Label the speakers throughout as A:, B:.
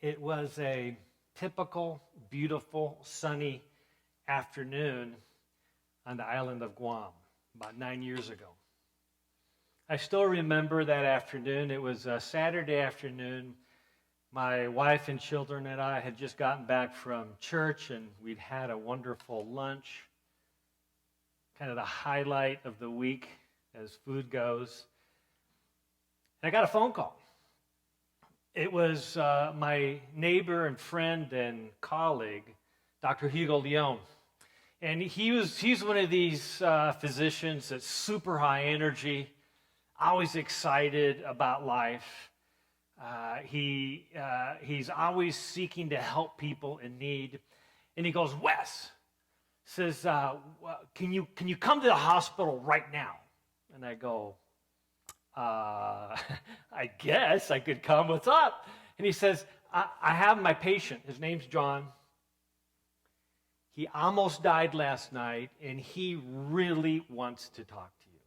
A: It was a typical, beautiful, sunny afternoon on the island of Guam about 9 years ago. I still remember that afternoon. It was a Saturday afternoon. My wife and children and I had just gotten back from church, and we'd had a wonderful lunch, kind of the highlight of the week as food goes. And I got a phone call. It was my neighbor and friend and colleague, Dr. Hugo Leon. And he's one of these physicians that's super high energy, always excited about life. He's always seeking to help people in need. And he goes, Wes, says, can you come to the hospital right now? And I go, I guess I could come. What's up? And he says, I have my patient. His name's John. He almost died last night, and he really wants to talk to you.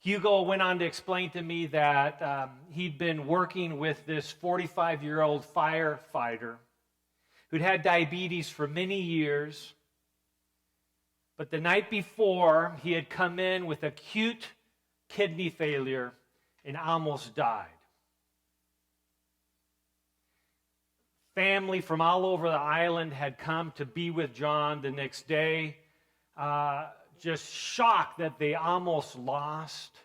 A: Hugo went on to explain to me that he'd been working with this 45-year-old firefighter who'd had diabetes for many years. But the night before, he had come in with acute kidney failure and almost died. Family from all over the island had come to be with John the next day, just shocked that they almost lost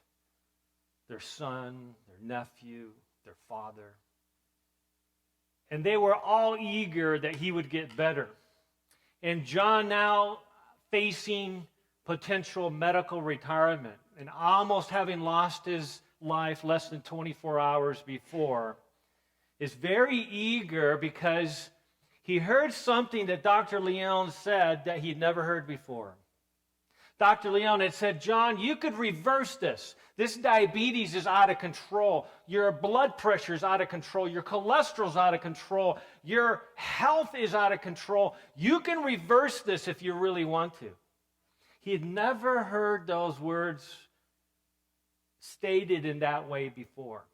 A: their son, their nephew, their father. And they were all eager that he would get better. And John, now facing potential medical retirement and almost having lost his life less than 24 hours before, is very eager because he heard something that Dr. Leon said that he'd never heard before. Dr. Leon had said, John, you could reverse this. This diabetes is out of control. Your blood pressure is out of control. Your cholesterol is out of control. Your health is out of control. You can reverse this if you really want to. He had never heard those words stated in that way before.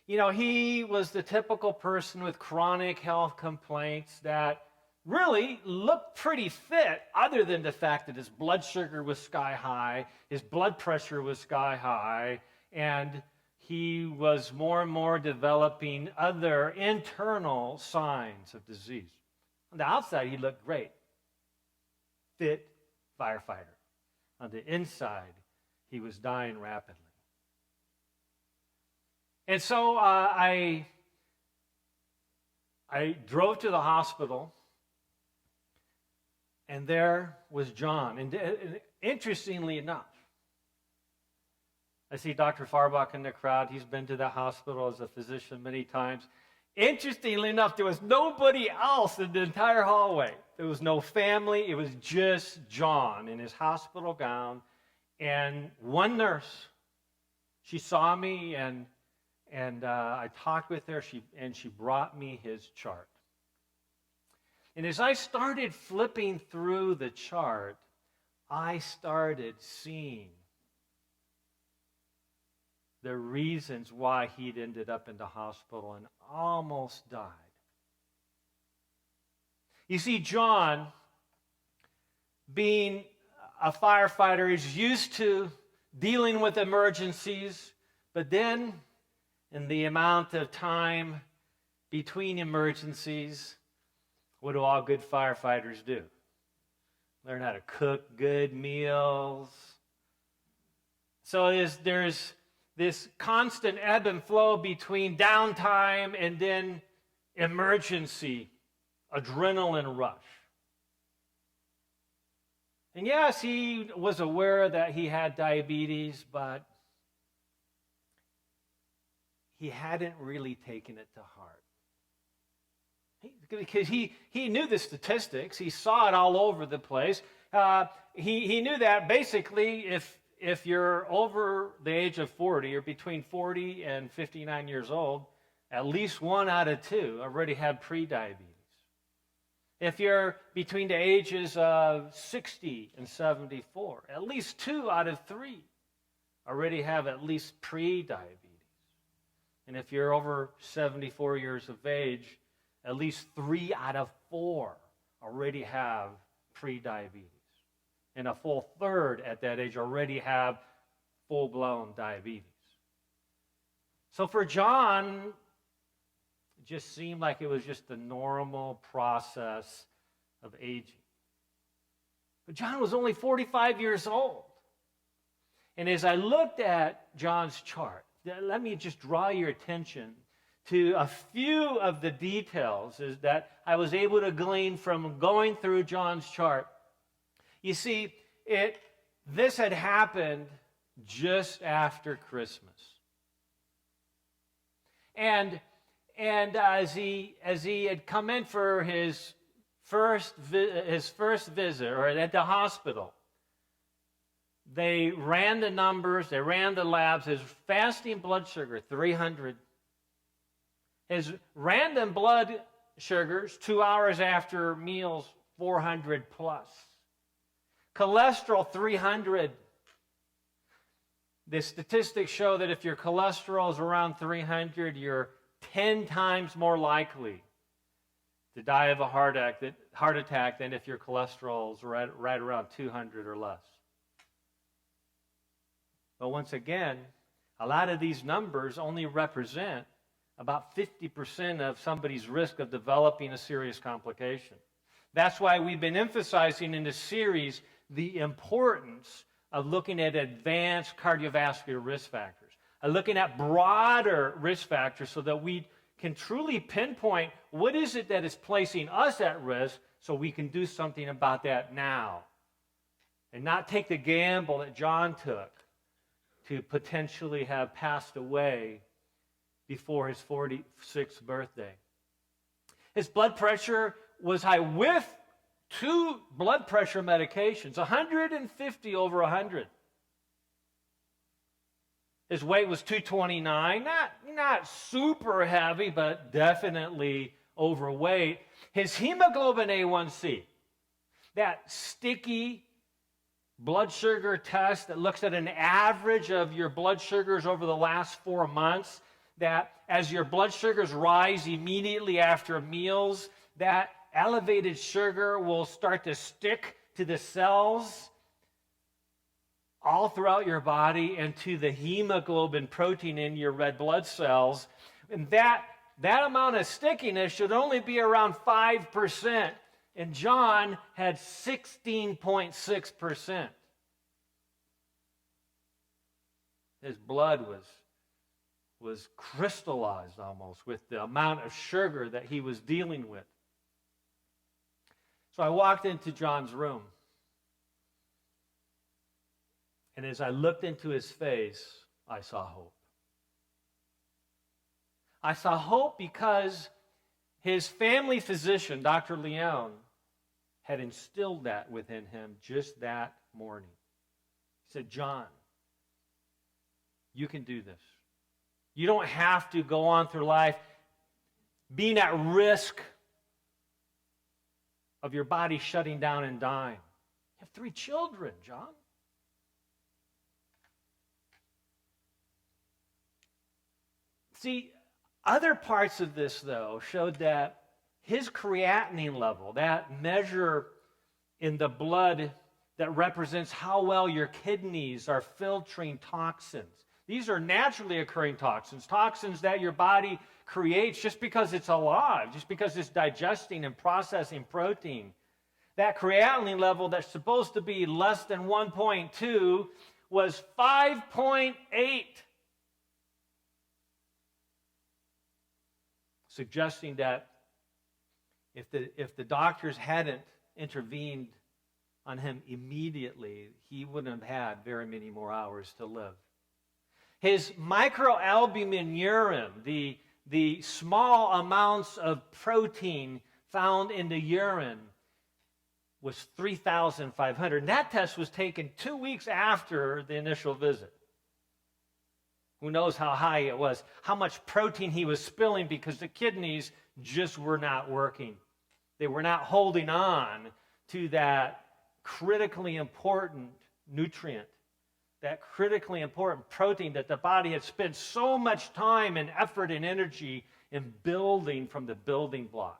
A: You know, he was the typical person with chronic health complaints that really looked pretty fit, other than the fact that his blood sugar was sky high, his blood pressure was sky high, and he was more and more developing other internal signs of disease. On the outside, he looked great. Fit firefighter. On the inside, he was dying rapidly. And so I drove to the hospital, and there was John. And interestingly enough, I see Dr. Farbach in the crowd. He's been to the hospital as a physician many times. Interestingly enough, there was nobody else in the entire hallway. There was no family. It was just John in his hospital gown and one nurse. She saw me, and I talked with her, and she brought me his chart. And as I started flipping through the chart, I started seeing the reasons why he'd ended up in the hospital and almost died. You see, John, being a firefighter, is used to dealing with emergencies, but then in the amount of time between emergencies, what do all good firefighters do? Learn how to cook good meals. So there's this constant ebb and flow between downtime and then emergency, adrenaline rush. And yes, he was aware that he had diabetes, but he hadn't really taken it to heart. Because he knew the statistics. He saw it all over the place. He knew that basically if you're over the age of 40 or between 40 and 59 years old, at least 1 out of 2 already had pre-diabetes. If you're between the ages of 60 and 74, at least 2 out of 3 already have at least pre-diabetes. And if you're over 74 years of age, at least 3 out of 4 already have pre-diabetes. And a full third at that age already have full-blown diabetes. So for John, it just seemed like it was just the normal process of aging. But John was only 45 years old. And as I looked at John's chart, let me just draw your attention to a few of the details that I was able to glean from going through John's chart. You see, this had happened just after Christmas. And as he had come in for his first visit, or at the hospital, they ran the numbers, they ran the labs. His fasting blood sugar, 300. His random blood sugars, 2 hours after meals, 400 plus. Cholesterol, 300. The statistics show that if your cholesterol is around 300, you're 10 times more likely to die of a heart attack than if your cholesterol is right around 200 or less. But once again, a lot of these numbers only represent about 50% of somebody's risk of developing a serious complication. That's why we've been emphasizing in this series the importance of looking at advanced cardiovascular risk factors, looking at broader risk factors so that we can truly pinpoint what is it that is placing us at risk so we can do something about that now and not take the gamble that John took to potentially have passed away before his 46th birthday. His blood pressure was high with 2 blood pressure medications, 150 over 100. His weight was 229, not super heavy, but definitely overweight. His hemoglobin A1C, that sticky blood sugar test that looks at an average of your blood sugars over the last 4 months, that as your blood sugars rise immediately after meals, that elevated sugar will start to stick to the cells all throughout your body and to the hemoglobin protein in your red blood cells. And that amount of stickiness should only be around 5%. And John had 16.6%. His blood was crystallized almost with the amount of sugar that he was dealing with. So I walked into John's room. And as I looked into his face, I saw hope. I saw hope because his family physician, Dr. Leon, had instilled that within him just that morning. He said, John, you can do this. You don't have to go on through life being at risk of your body shutting down and dying. You have 3 children, John. See, other parts of this, though, showed that his creatinine level, that measure in the blood that represents how well your kidneys are filtering toxins. These are naturally occurring toxins that your body creates just because it's alive, just because it's digesting and processing protein. That creatinine level that's supposed to be less than 1.2 was 5.8. Suggesting that if the doctors hadn't intervened on him immediately, he wouldn't have had very many more hours to live. His microalbumin urine, the small amounts of protein found in the urine, was 3,500. And that test was taken 2 weeks after the initial visit. Who knows how high it was, how much protein he was spilling because the kidneys just were not working. They were not holding on to that critically important nutrient that critically important protein that the body had spent so much time and effort and energy in building from the building blocks.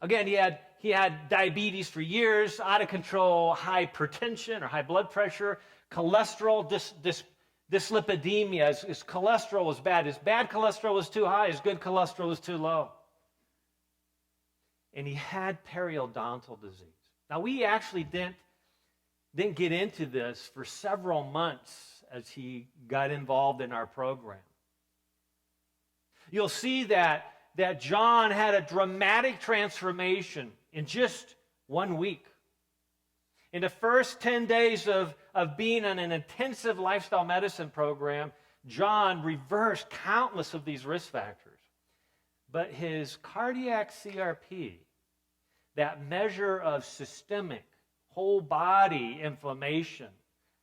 A: Again, he had diabetes for years, out of control hypertension or high blood pressure, cholesterol, dyslipidemia. His cholesterol was bad. His bad cholesterol was too high. His good cholesterol was too low. And he had periodontal disease. Now, we actually didn't get into this for several months as he got involved in our program. You'll see that John had a dramatic transformation in just 1 week. In the first 10 days of being on an intensive lifestyle medicine program, John reversed countless of these risk factors. But his cardiac CRP, that measure of systemic, whole body inflammation,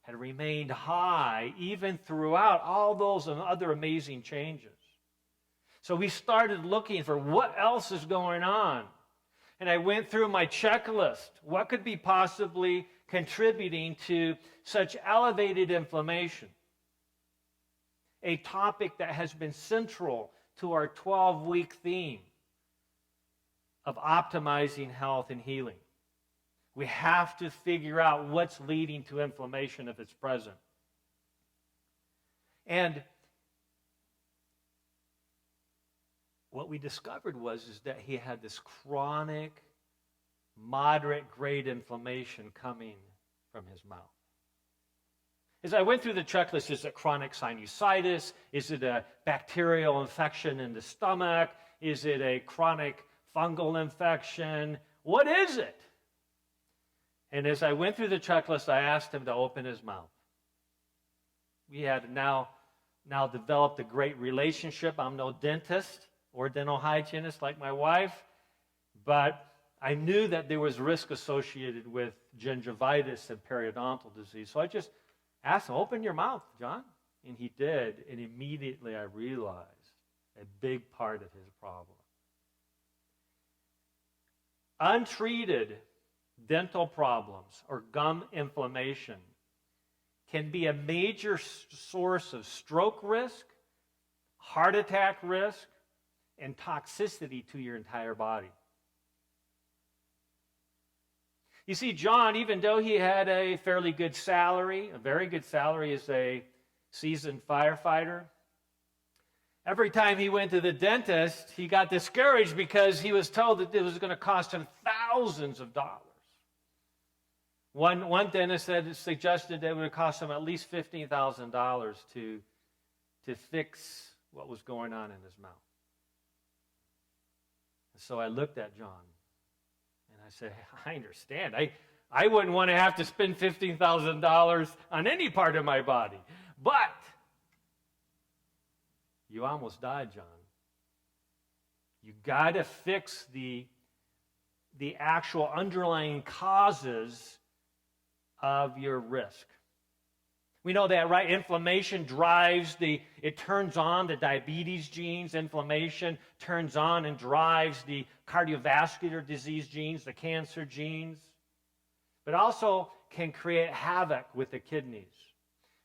A: had remained high even throughout all those other amazing changes. So we started looking for what else is going on. And I went through my checklist. What could be possibly contributing to such elevated inflammation? A topic that has been central to our 12-week theme of optimizing health and healing. We have to figure out what's leading to inflammation if it's present. And what we discovered is that he had this chronic, moderate grade inflammation coming from his mouth. As I went through the checklist, is it chronic sinusitis? Is it a bacterial infection in the stomach? Is it a chronic fungal infection? What is it? And as I went through the checklist, I asked him to open his mouth. We had now developed a great relationship. I'm no dentist or dental hygienist like my wife, but I knew that there was risk associated with gingivitis and periodontal disease. So I just asked him, open your mouth, John. And he did, and immediately I realized a big part of his problem. Untreated dental problems or gum inflammation can be a major source of stroke risk, heart attack risk, and toxicity to your entire body. You see, John, even though he had a fairly good salary, a very good salary as a seasoned firefighter, every time he went to the dentist, he got discouraged because he was told that it was going to cost him thousands of dollars. One dentist suggested that it would cost him at least $15,000 to fix what was going on in his mouth. So I looked at John and I said, I understand. I wouldn't want to have to spend $15,000 on any part of my body. But you almost died, John. You got to fix the actual underlying causes of your risk. We know that, right? Inflammation it turns on the diabetes genes. Inflammation turns on and drives the cardiovascular disease genes, the cancer genes. But also can create havoc with the kidneys.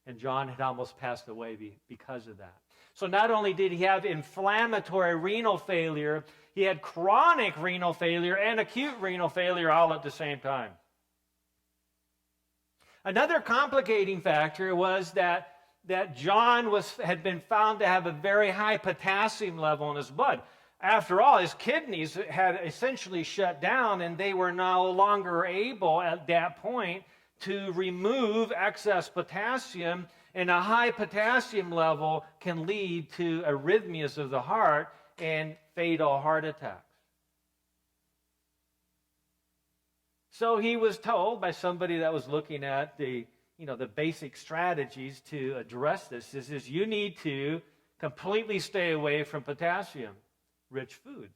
A: And John had almost passed away because of that. So not only did he have inflammatory renal failure, he had chronic renal failure and acute renal failure all at the same time. Another complicating factor was that John had been found to have a very high potassium level in his blood. After all, his kidneys had essentially shut down, and they were no longer able at that point to remove excess potassium, and a high potassium level can lead to arrhythmias of the heart and fatal heart attacks. So he was told by somebody that was looking at the basic strategies to address this is you need to completely stay away from potassium-rich foods.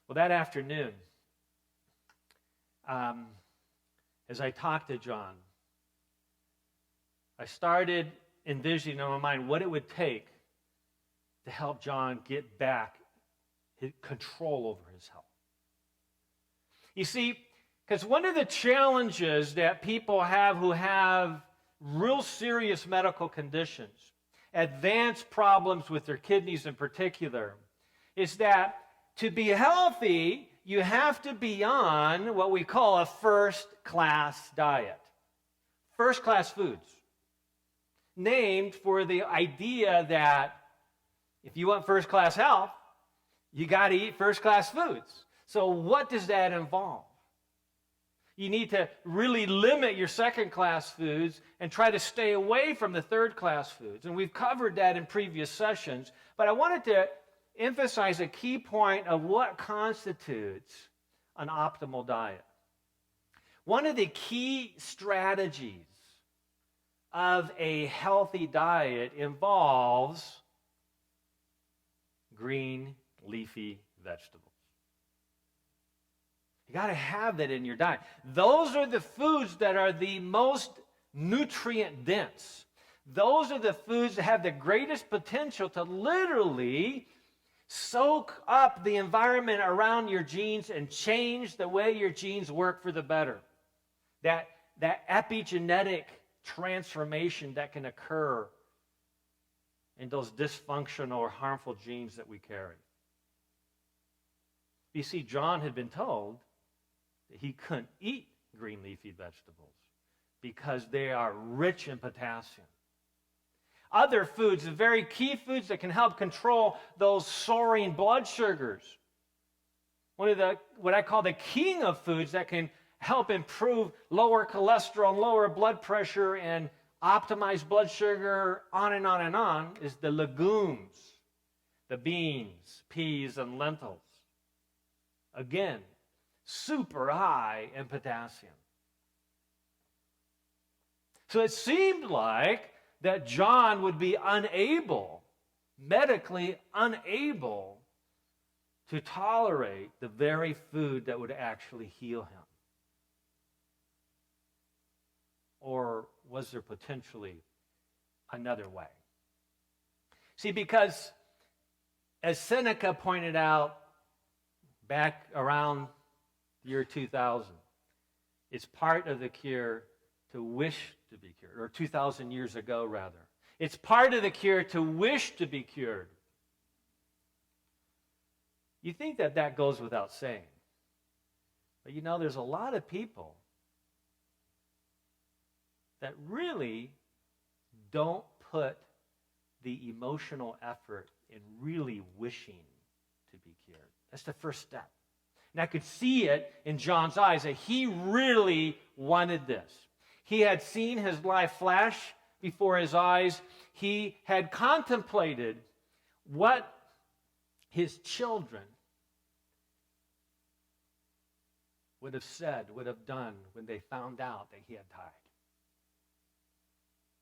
A: Well, that afternoon, as I talked to John, I started envisioning in my mind what it would take to help John get back control over his health. You see, Because one of the challenges that people have who have real serious medical conditions, advanced problems with their kidneys in particular, is that to be healthy, you have to be on what we call a first-class diet. First-class foods. Named for the idea that if you want first-class health, you got to eat first-class foods. So what does that involve? You need to really limit your second-class foods and try to stay away from the third-class foods. And we've covered that in previous sessions. But I wanted to emphasize a key point of what constitutes an optimal diet. One of the key strategies of a healthy diet involves green, leafy vegetables. You got to have that in your diet. Those are the foods that are the most nutrient dense. Those are the foods that have the greatest potential to literally soak up the environment around your genes and change the way your genes work for the better. That epigenetic transformation that can occur in those dysfunctional or harmful genes that we carry. You see, John had been told that he couldn't eat green leafy vegetables because they are rich in potassium. Other foods, the very key foods that can help control those soaring blood sugars. One of the, what I call the king of foods that can help improve lower cholesterol, lower blood pressure, and optimize blood sugar, on and on and on, is the legumes, the beans, peas, and lentils. Again, super high in potassium. So it seemed like that John would be unable, medically unable, to tolerate the very food that would actually heal him. Or was there potentially another way? See, because as Seneca pointed out back around the year 2000, it's part of the cure to wish to be cured, or 2,000 years ago, rather. It's part of the cure to wish to be cured. You think that that goes without saying. But you know, there's a lot of people that really don't put the emotional effort in really wishing to be cured. That's the first step. And I could see it in John's eyes that he really wanted this. He had seen his life flash before his eyes. He had contemplated what his children would have said, would have done when they found out that he had died.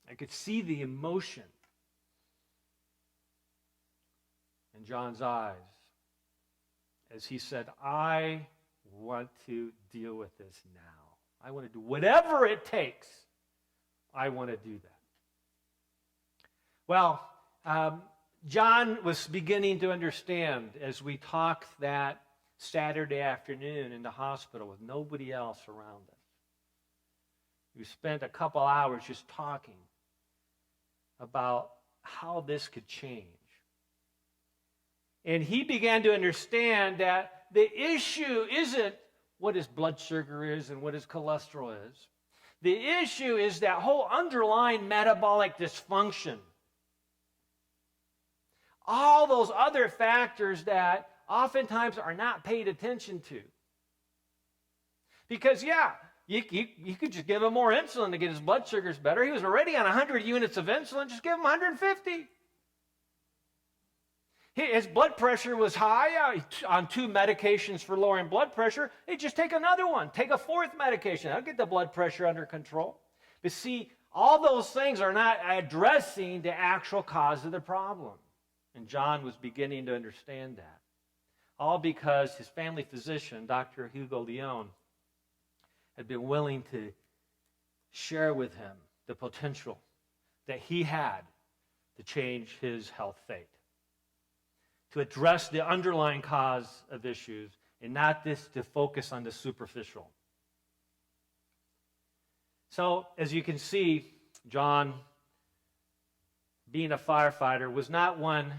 A: I could see the emotion in John's eyes as he said, I want to deal with this now. I want to do whatever it takes. I want to do that. Well, John was beginning to understand as we talked that Saturday afternoon in the hospital with nobody else around us. We spent a couple hours just talking about how this could change. And he began to understand that the issue isn't what his blood sugar is and what his cholesterol is. The issue is that whole underlying metabolic dysfunction. All those other factors that oftentimes are not paid attention to. Because, yeah, you could just give him more insulin to get his blood sugars better. He was already on 100 units of insulin. Just give him 150. His blood pressure was high on 2 medications for lowering blood pressure. Hey, just take another one. Take a 4th medication. That'll get the blood pressure under control. But see, all those things are not addressing the actual cause of the problem. And John was beginning to understand that. All because his family physician, Dr. Hugo Leon, had been willing to share with him the potential that he had to change his health fate, to address the underlying cause of issues and not just to focus on the superficial. So, as you can see, John, being a firefighter, was not one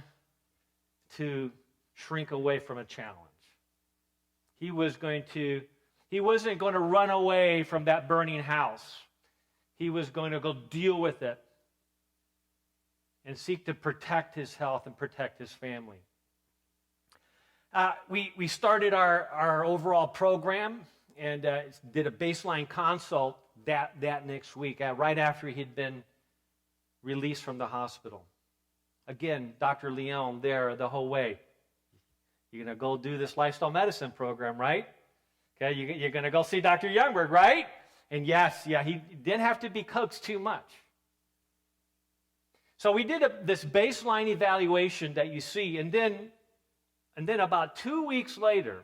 A: to shrink away from a challenge. He wasn't going to run away from that burning house. He was going to go deal with it and seek to protect his health and protect his family. We started our overall program and did a baseline consult that next week, right after he'd been released from the hospital. Again, Dr. Leon there the whole way. You're going to go do this lifestyle medicine program, right? Okay, you're going to go see Dr. Youngberg, right? And yes, he didn't have to be coaxed too much. So we did this baseline evaluation that you see, and then about 2 weeks later,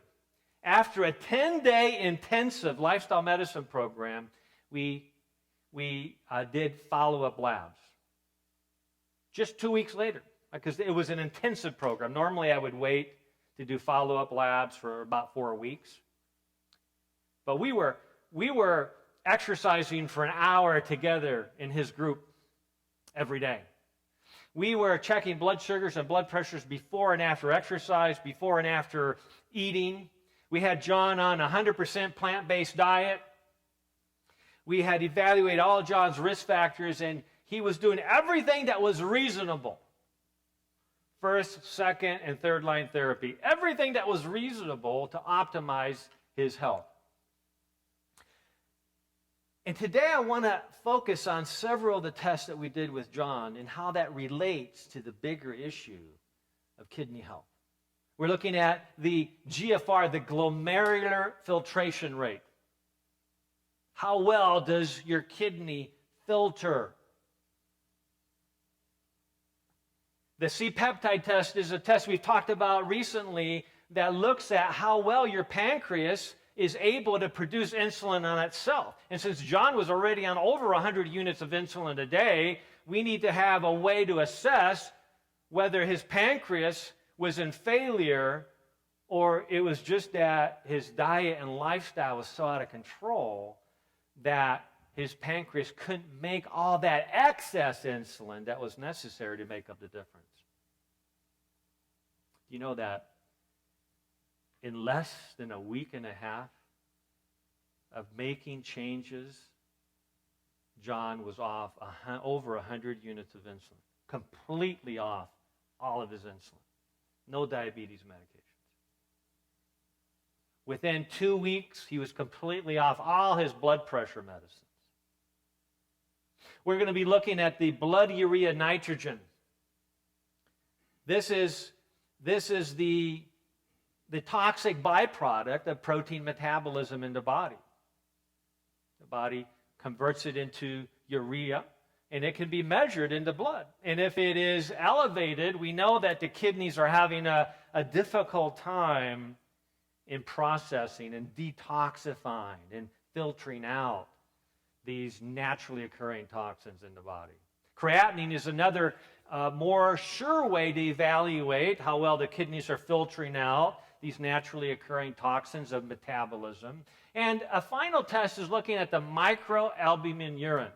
A: after a 10-day intensive lifestyle medicine program, we did follow-up labs. Just 2 weeks later, because it was an intensive program. Normally I would wait to do follow-up labs for about 4 weeks. But we were exercising for an hour together in his group every day. We were checking blood sugars and blood pressures before and after exercise, before and after eating. We had John on a 100% plant-based diet. We had evaluated all of John's risk factors, and he was doing everything that was reasonable. First, second, and third line therapy. Everything that was reasonable to optimize his health. And today I want to focus on several of the tests that we did with John and how that relates to the bigger issue of kidney health. We're looking at the GFR, the glomerular filtration rate. How well does your kidney filter? The C-peptide test is a test we've talked about recently that looks at how well your pancreas is able to produce insulin on itself. And since John was already on over 100 units of insulin a day, we need to have a way to assess whether his pancreas was in failure or it was just that his diet and lifestyle was so out of control that his pancreas couldn't make all that excess insulin that was necessary to make up the difference. You know that in less than a week and a half of making changes, John was off over 100 units of insulin, completely off all of his insulin. No diabetes medications. Within 2 weeks, he was completely off all his blood pressure medicines. We're going to be looking at the blood urea nitrogen. This is the toxic byproduct of protein metabolism in the body. The body converts it into urea, and it can be measured in the blood. And if it is elevated, we know that the kidneys are having a difficult time in processing and detoxifying and filtering out these naturally occurring toxins in the body. Creatinine is another more sure way to evaluate how well the kidneys are filtering out these naturally occurring toxins of metabolism. And a final test is looking at the microalbumin urine.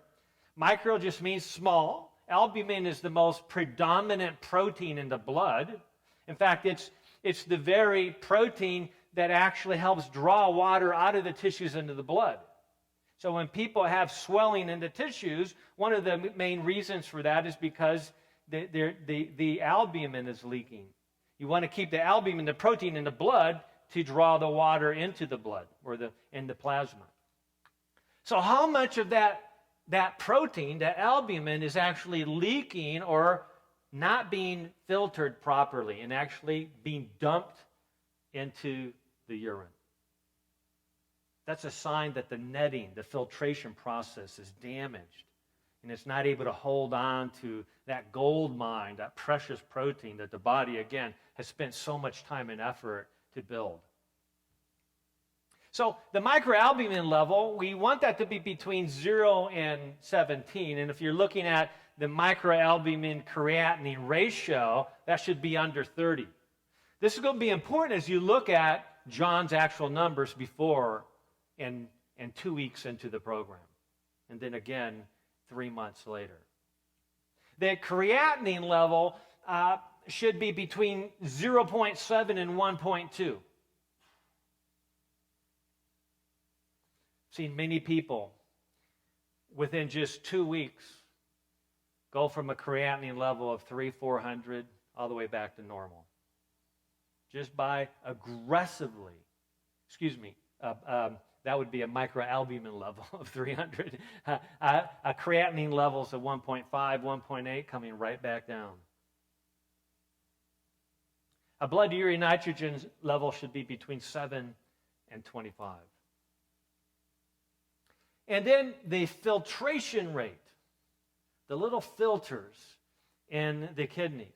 A: Micro just means small. Albumin is the most predominant protein in the blood. In fact, it's the very protein that actually helps draw water out of the tissues into the blood. So when people have swelling in the tissues, one of the main reasons for that is because the albumin is leaking. You want to keep the albumin, the protein in the blood, to draw the water into the blood or in the plasma. So how much of that protein, that albumin, is actually leaking or not being filtered properly and actually being dumped into the urine? That's a sign that the netting, the filtration process is damaged, and it's not able to hold on to that gold mine, that precious protein that the body, again, has spent so much time and effort to build. So the microalbumin level, we want that to be between 0 and 17, and if you're looking at the microalbumin creatinine ratio, that should be under 30. This is going to be important as you look at John's actual numbers before and 2 weeks into the program. and then again 3 months later. The creatinine level should be between 0.7 and 1.2. Seen many people within just 2 weeks go from a creatinine level of 300-400 all the way back to normal. Just by aggressively, that would be a microalbumin level of 300. A creatinine levels of 1.5, 1.8 coming right back down. A blood urea nitrogen level should be between 7 and 25. And then the filtration rate, the little filters in the kidneys.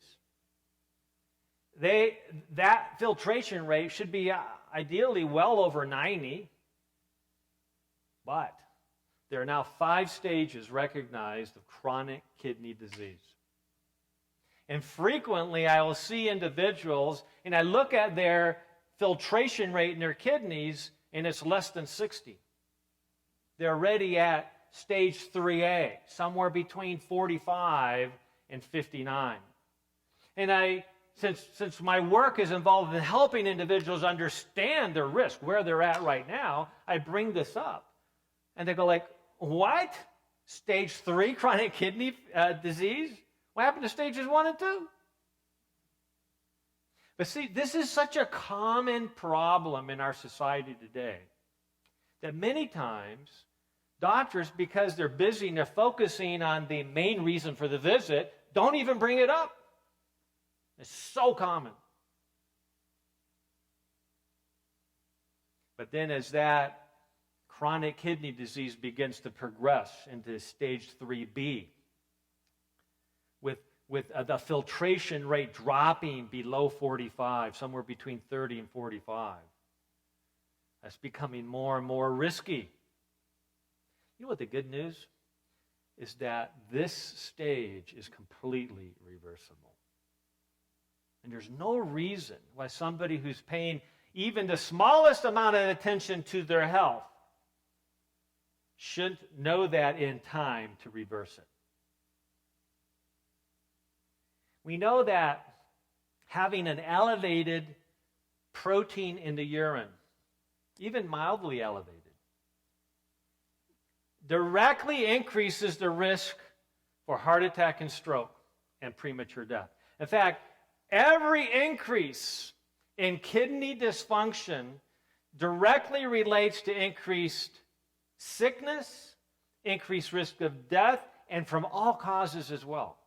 A: That filtration rate should be ideally well over 90, but there are now 5 stages recognized of chronic kidney disease. And frequently I will see individuals, and I look at their filtration rate in their kidneys, and it's less than 60. They're already at stage 3A, somewhere between 45 and 59. And since my work is involved in helping individuals understand their risk, where they're at right now, I bring this up. And they go like, what? Stage 3 chronic kidney disease? What happened to stages 1 and 2? But see, this is such a common problem in our society today that many times doctors, because they're busy and they're focusing on the main reason for the visit, don't even bring it up. It's so common. But then as that chronic kidney disease begins to progress into stage 3B, with the filtration rate dropping below 45, somewhere between 30 and 45, that's becoming more and more risky. You know what the good news is? That this stage is completely reversible. And there's no reason why somebody who's paying even the smallest amount of attention to their health shouldn't know that in time to reverse it. We know that having an elevated protein in the urine, even mildly elevated, directly increases the risk for heart attack and stroke and premature death. In fact, every increase in kidney dysfunction directly relates to increased sickness, increased risk of death, and from all causes as well.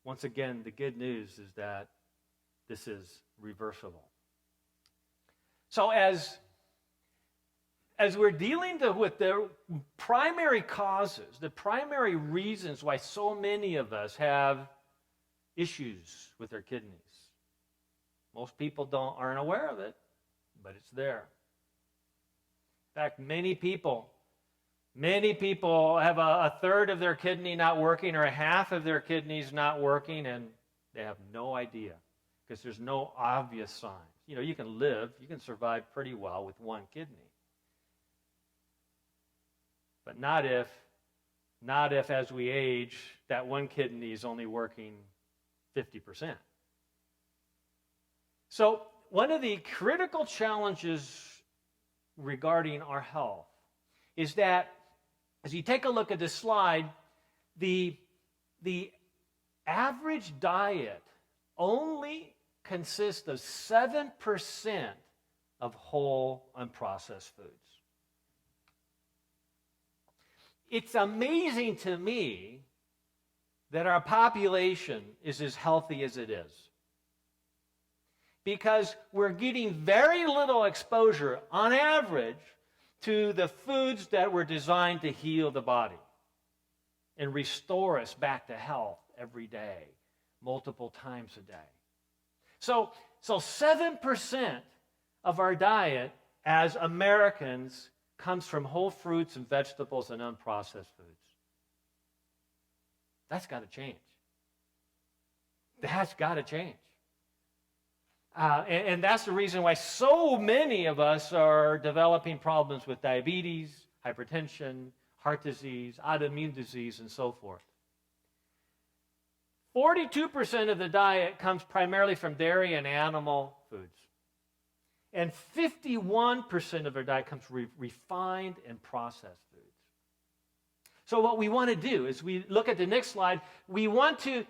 A: Once again, the good news is that this is reversible. So as we're dealing with the primary causes, the primary reasons why so many of us have issues with their kidneys, most people aren't aware of it, but it's there. In fact, many people have a third of their kidney not working or a half of their kidneys not working, and they have no idea because there's no obvious signs. You know, you can survive pretty well with one kidney. But not if as we age, that one kidney is only working 50%. So one of the critical challenges regarding our health is that, as you take a look at this slide, the average diet only consists of 7% of whole unprocessed foods. It's amazing to me that our population is as healthy as it is, because we're getting very little exposure on average to the foods that were designed to heal the body and restore us back to health every day, multiple times a day. So 7% of our diet as Americans comes from whole fruits and vegetables and unprocessed foods. That's got to change. That's got to change. And that's the reason why so many of us are developing problems with diabetes, hypertension, heart disease, autoimmune disease, and so forth. 42% of the diet comes primarily from dairy and animal foods. And 51% of our diet comes from refined and processed foods. So what we want to do is we look at the next slide. We want to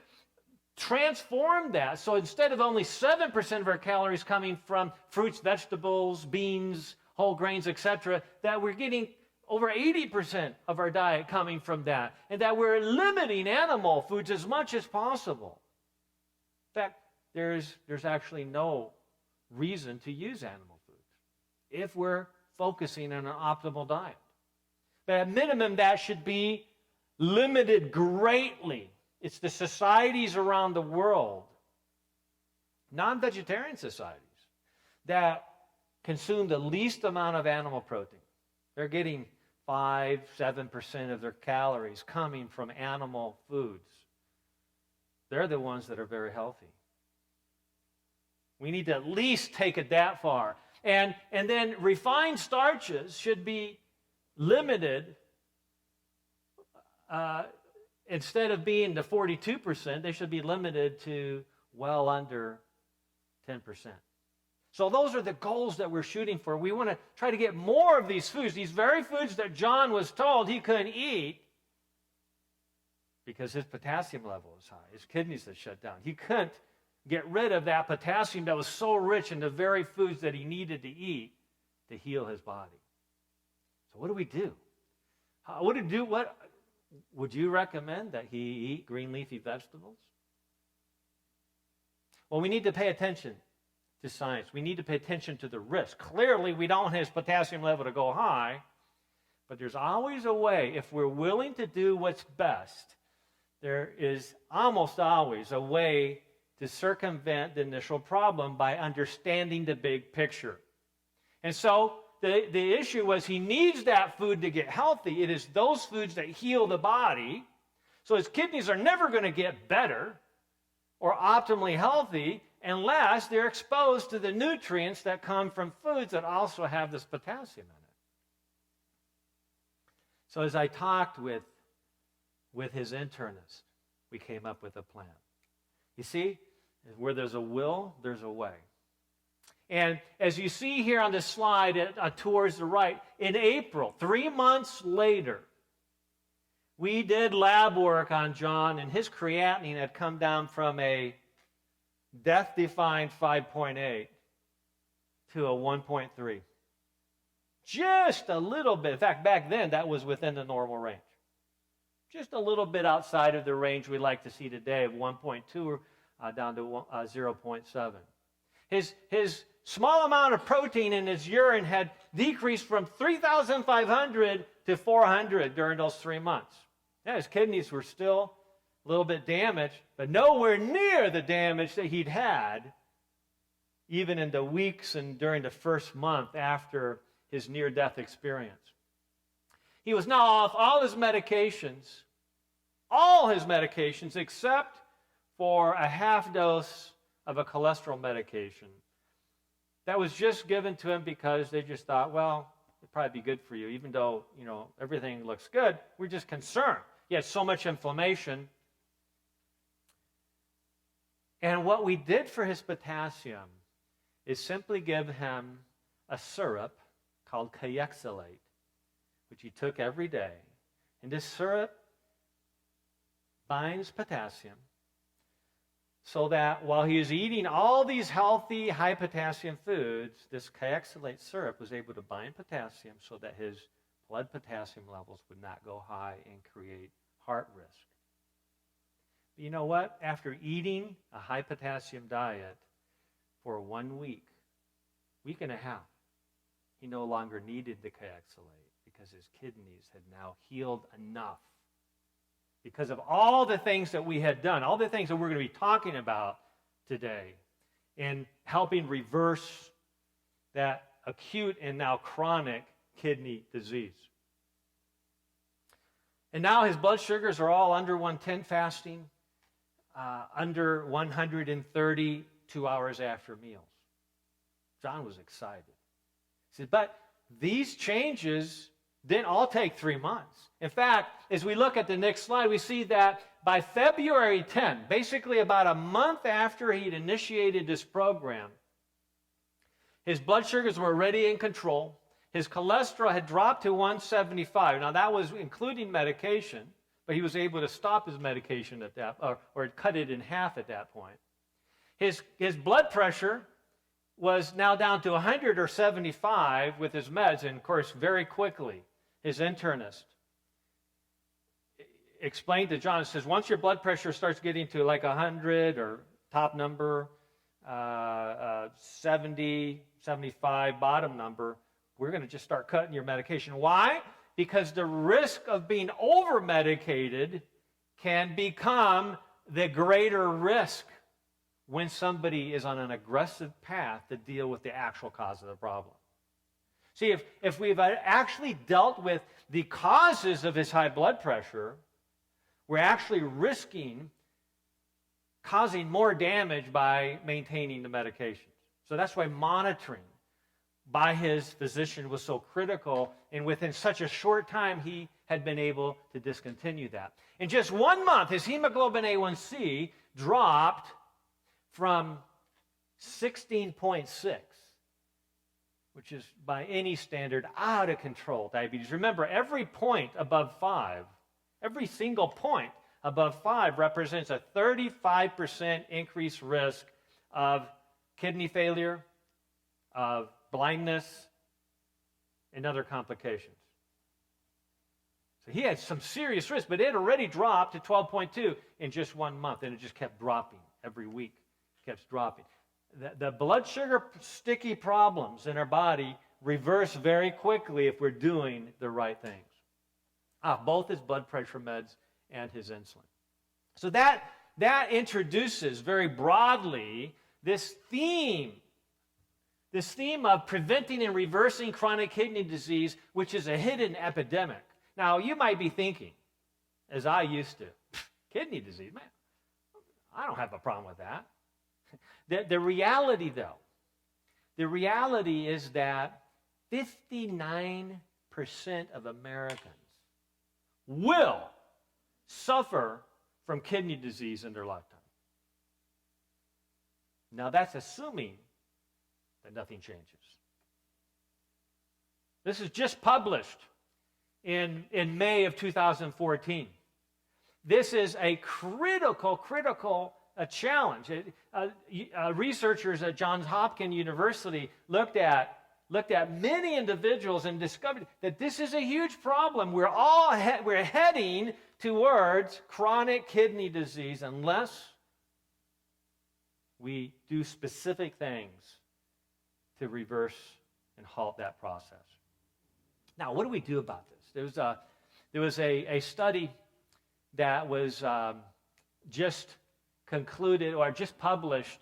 A: transform that. So instead of only 7% of our calories coming from fruits, vegetables, beans, whole grains, etc., that we're getting over 80% of our diet coming from that, and that we're limiting animal foods as much as possible. In fact, there's actually no reason to use animal foods if we're focusing on an optimal diet. But at minimum, that should be limited greatly. It's the societies around the world, non-vegetarian societies, that consume the least amount of animal protein. They're getting 5-7% of their calories coming from animal foods. They're the ones that are very healthy. We need to at least take it that far. And then refined starches should be limited. Instead of being the 42%, they should be limited to well under 10%. So those are the goals that we're shooting for. We want to try to get more of these foods, these very foods that John was told he couldn't eat because his potassium level was high. His kidneys had shut down. He couldn't get rid of that potassium that was so rich in the very foods that he needed to eat to heal his body. So what do we do? What would you recommend that he eat green leafy vegetables? Well, we need to pay attention to science. We need to pay attention to the risk. Clearly, we don't want his potassium level to go high, but there's always a way. If we're willing to do what's best, there is almost always a way to circumvent the initial problem by understanding the big picture. And so the issue was he needs that food to get healthy. It is those foods that heal the body. So his kidneys are never going to get better or optimally healthy unless they're exposed to the nutrients that come from foods that also have this potassium in it. So as I talked with his internist, we came up with a plan. You see, where there's a will, there's a way. And as you see here on the slide towards the right, in April, 3 months later, we did lab work on John, and his creatinine had come down from a death-defying 5.8 to a 1.3. Just a little bit. In fact, back then, that was within the normal range. Just a little bit outside of the range we like to see today of 1.2 down to 0.7. His small amount of protein in his urine had decreased from 3,500 to 400 during those 3 months. Yeah, his kidneys were still a little bit damaged, but nowhere near the damage that he'd had even in the weeks and during the first month after his near-death experience. He was now off all his medications except for a half dose of a cholesterol medication that was just given to him because they just thought, well, it'd probably be good for you, even though, everything looks good. We're just concerned. He had so much inflammation. And what we did for his potassium is simply give him a syrup called Kayexalate, which he took every day. And this syrup binds potassium so that while he was eating all these healthy, high potassium foods, this Kayexalate syrup was able to bind potassium so that his blood potassium levels would not go high and create heart risk. But you know what? After eating a high potassium diet for 1 week and a half, he no longer needed the Kayexalate because his kidneys had now healed enough. Because of all the things that we had done, all the things that we're going to be talking about today in helping reverse that acute and now chronic kidney disease. And now his blood sugars are all under 110 fasting, under 130 2 hours after meals. John was excited. He said, but these changes didn't all take 3 months. In fact, as we look at the next slide, we see that by February 10, basically about a month after he'd initiated this program, his blood sugars were already in control. His cholesterol had dropped to 175. Now, that was including medication, but he was able to stop his medication at that, or cut it in half at that point. His blood pressure was now down to 100 or 75 with his meds, and of course, very quickly, his internist explained to John, says, once your blood pressure starts getting to like 100 or top number, 70, 75 bottom number, we're going to just start cutting your medication. Why? Because the risk of being over-medicated can become the greater risk when somebody is on an aggressive path to deal with the actual cause of the problem. See, if we've actually dealt with the causes of his high blood pressure, we're actually risking causing more damage by maintaining the medications. So that's why monitoring by his physician was so critical, and within such a short time, he had been able to discontinue that. In just 1 month, his hemoglobin A1C dropped from 16.6, which is by any standard out of control diabetes. Remember, every point above 5, every single point above 5 represents a 35% increased risk of kidney failure, of blindness, and other complications. So he had some serious risk, but it had already dropped to 12.2 in just 1 month, and it just kept dropping every week. It kept dropping. The blood sugar sticky problems in our body reverse very quickly if we're doing the right things. Both his blood pressure meds and his insulin. So that introduces very broadly this theme of preventing and reversing chronic kidney disease, which is a hidden epidemic. Now, you might be thinking, as I used to, kidney disease, man, I don't have a problem with that. The reality, though, the reality is that 59% of Americans will suffer from kidney disease in their lifetime. Now, that's assuming that nothing changes. This is just published in May of 2014. This is a critical challenge. Researchers at Johns Hopkins University looked at many individuals and discovered that this is a huge problem. We're heading towards chronic kidney disease unless we do specific things to reverse and halt that process. Now, what do we do about this? There was a study that was just concluded or just published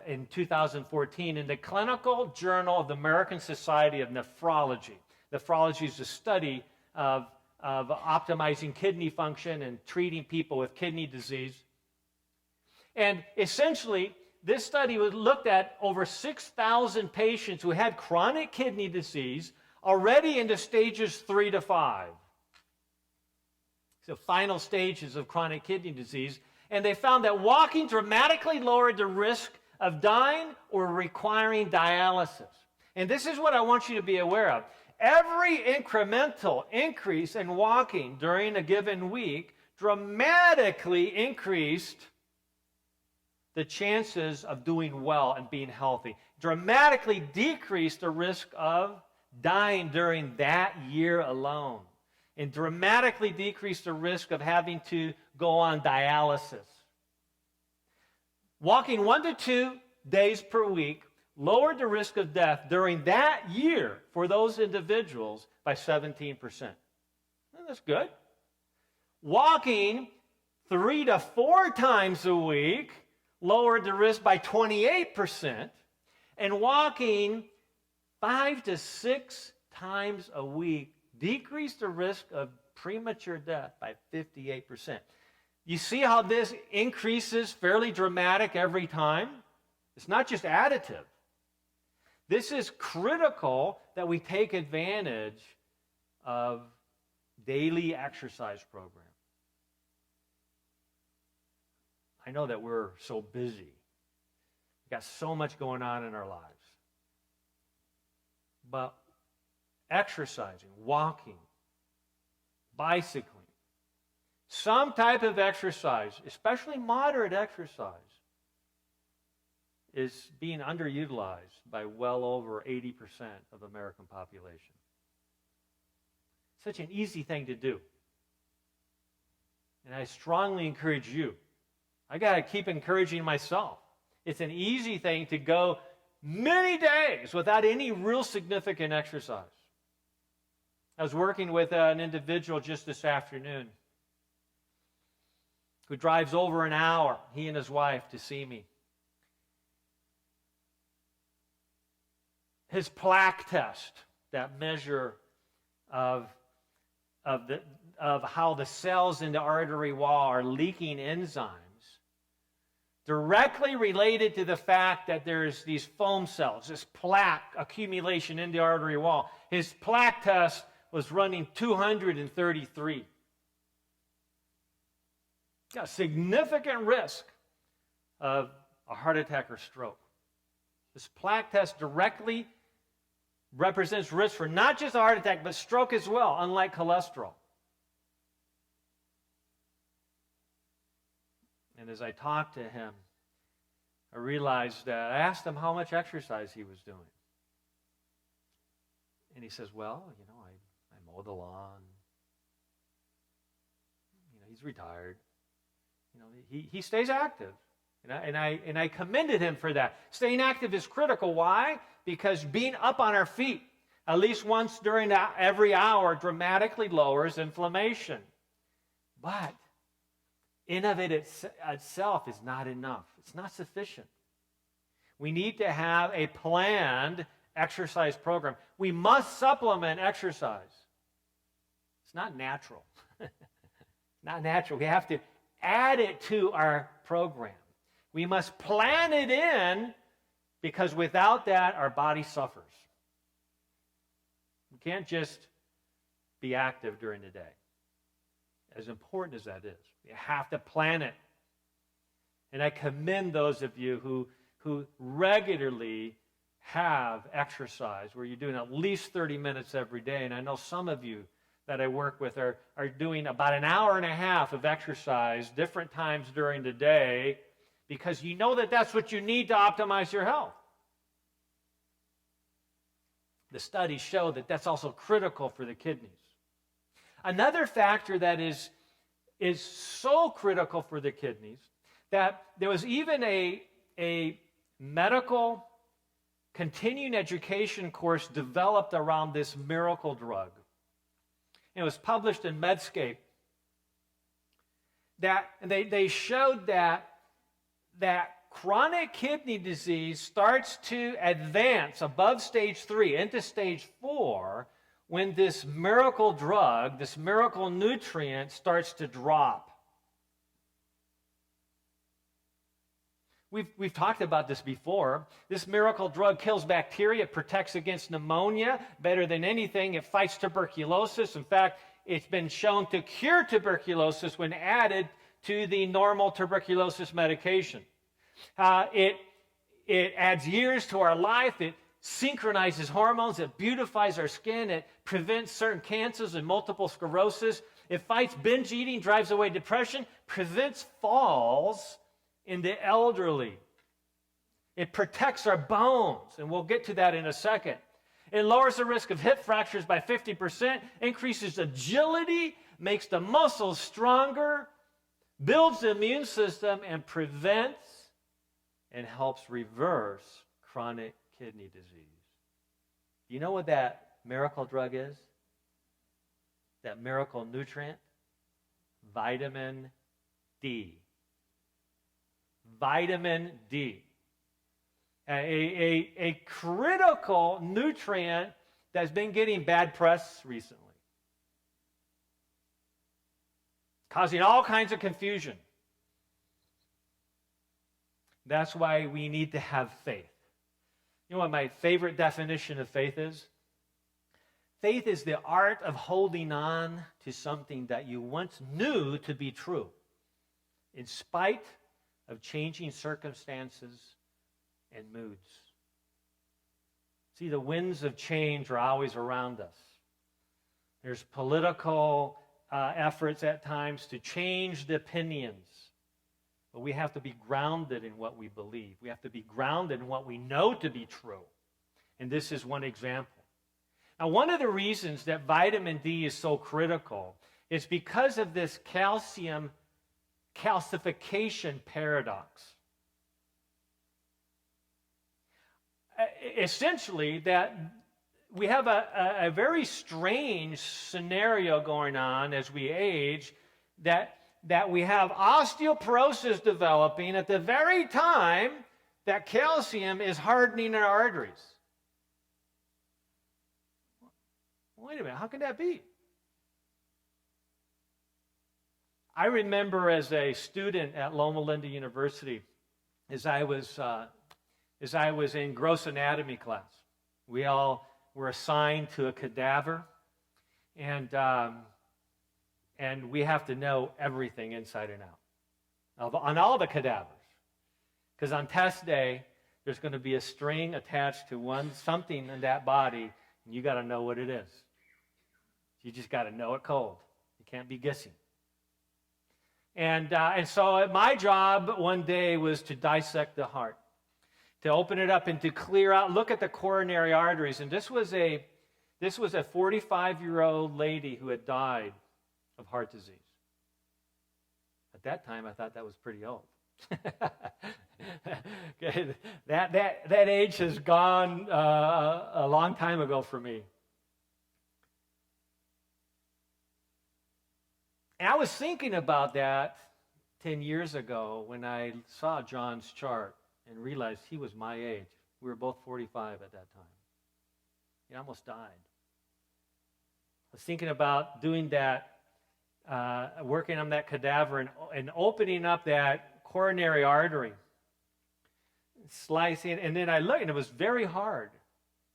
A: in 2014 in the Clinical Journal of the American Society of Nephrology. Nephrology is the study of optimizing kidney function and treating people with kidney disease. And essentially, this study looked at over 6,000 patients who had chronic kidney disease already into stages 3 to 5. So final stages of chronic kidney disease. And they found that walking dramatically lowered the risk of dying or requiring dialysis. And this is what I want you to be aware of. Every incremental increase in walking during a given week dramatically increased the chances of doing well and being healthy, dramatically decreased the risk of dying during that year alone, and dramatically decreased the risk of having to go on dialysis. Walking 1 to 2 days per week lowered the risk of death during that year for those individuals by 17%. That's good. Walking 3 to 4 times a week lowered the risk by 28%, and walking 5 to 6 times a week decreased the risk of premature death by 58%. You see how this increases fairly dramatic every time? It's not just additive. This is critical that we take advantage of daily exercise program. I know that we're so busy. We've got so much going on in our lives. But exercising, walking, bicycling, some type of exercise, especially moderate exercise, is being underutilized by well over 80% of American population. Such an easy thing to do. And I strongly encourage you. I got to keep encouraging myself. It's an easy thing to go many days without any real significant exercise. I was working with an individual just this afternoon who drives over an hour, he and his wife, to see me. His plaque test, that measure of how the cells in the artery wall are leaking enzymes, directly related to the fact that there's these foam cells, this plaque accumulation in the artery wall. His plaque test was running 233. Got a significant risk of a heart attack or stroke. This plaque test directly represents risk for not just a heart attack, but stroke as well, unlike cholesterol. And as I talked to him, I realized that I asked him how much exercise he was doing. And he says, well, I mow the lawn. He's retired. He stays active. And I commended him for that. Staying active is critical. Why? Because being up on our feet at least once during every hour dramatically lowers inflammation. But in of it itself is not enough. It's not sufficient. We need to have a planned exercise program. We must supplement exercise. It's not natural. Not natural. We have to add it to our program. We must plan it in, because without that, our body suffers. We can't just be active during the day. As important as that is, you have to plan it. And I commend those of you who regularly have exercise, where you're doing at least 30 minutes every day. And I know some of you that I work with are doing about an hour and a half of exercise different times during the day, because you know that that's what you need to optimize your health. The studies show that that's also critical for the kidneys. Another factor that is so critical for the kidneys, that there was even a medical continuing education course developed around this miracle drug. It was published in Medscape. That they showed that chronic kidney disease starts to advance above stage 3 into stage 4 when this miracle drug, this miracle nutrient, starts to drop. We've talked about this before. This miracle drug kills bacteria. It protects against pneumonia better than anything. It fights tuberculosis. In fact, it's been shown to cure tuberculosis when added to the normal tuberculosis medication. It adds years to our life. It synchronizes hormones. It beautifies our skin. It prevents certain cancers and multiple sclerosis. It fights binge eating, drives away depression, prevents falls in the elderly. It protects our bones, and we'll get to that in a second. It lowers the risk of hip fractures by 50%, increases agility, makes the muscles stronger, builds the immune system, and prevents and helps reverse chronic kidney disease. Do you know what that miracle drug is? That miracle nutrient? Vitamin D. Vitamin D. A critical nutrient that's been getting bad press recently, causing all kinds of confusion. That's why we need to have faith. You know what my favorite definition of faith is? Faith is the art of holding on to something that you once knew to be true, in spite of changing circumstances and moods. See, the winds of change are always around us. There's political efforts at times to change the opinions. But we have to be grounded in what we believe. We have to be grounded in what we know to be true. And this is one example. Now, one of the reasons that vitamin D is so critical is because of this calcium calcification paradox. Essentially, that we have a very strange scenario going on as we age, that we have osteoporosis developing at the very time that calcium is hardening our arteries. Wait a minute, how can that be? I remember as a student at Loma Linda University, as I was in gross anatomy class, we all were assigned to a cadaver, and we have to know everything inside and out on all the cadavers. Because on test day, there's going to be a string attached to something in that body, and you got to know what it is. You just got to know it cold. You can't be guessing. And so my job one day was to dissect the heart, to open it up and to clear out, look at the coronary arteries. And this was a 45-year-old lady who had died of heart disease. At that time, I thought that was pretty old. that age has gone a long time ago for me. And I was thinking about that 10 years ago when I saw John's chart and realized he was my age. We were both 45 at that time. He almost died. I was thinking about doing that, working on that cadaver and opening up that coronary artery, slicing, and then I looked, and it was very hard.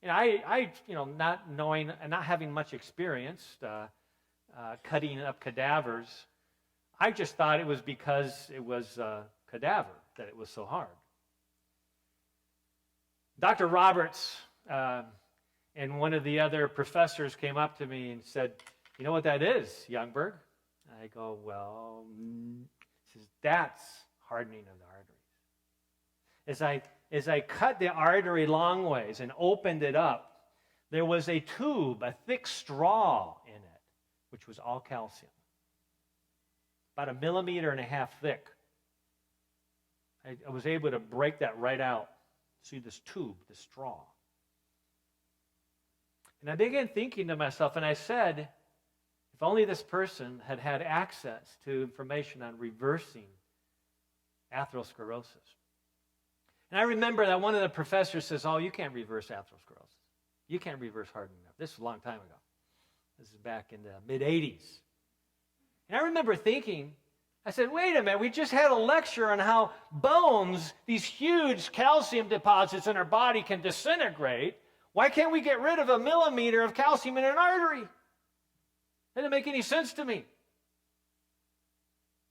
A: And I not knowing and not having much experience cutting up cadavers, I just thought it was because it was a cadaver that it was so hard. Dr. Roberts and one of the other professors came up to me and said, "You know what that is, Youngberg?" I go, "Well," he says, "that's hardening of the arteries." As I cut the artery long ways and opened it up, there was a tube, a thick straw in it, which was all calcium, about 1.5 millimeters thick. I was able to break that right out. See this tube, this straw. And I began thinking to myself, and I said, if only this person had had access to information on reversing atherosclerosis. And I remember that one of the professors says, "Oh, you can't reverse atherosclerosis. You can't reverse hardening." This is a long time ago. This is back in the mid-'80s. And I remember thinking, I said, wait a minute, we just had a lecture on how bones, these huge calcium deposits in our body, can disintegrate. Why can't we get rid of 1 millimeter of calcium in an artery? That didn't make any sense to me.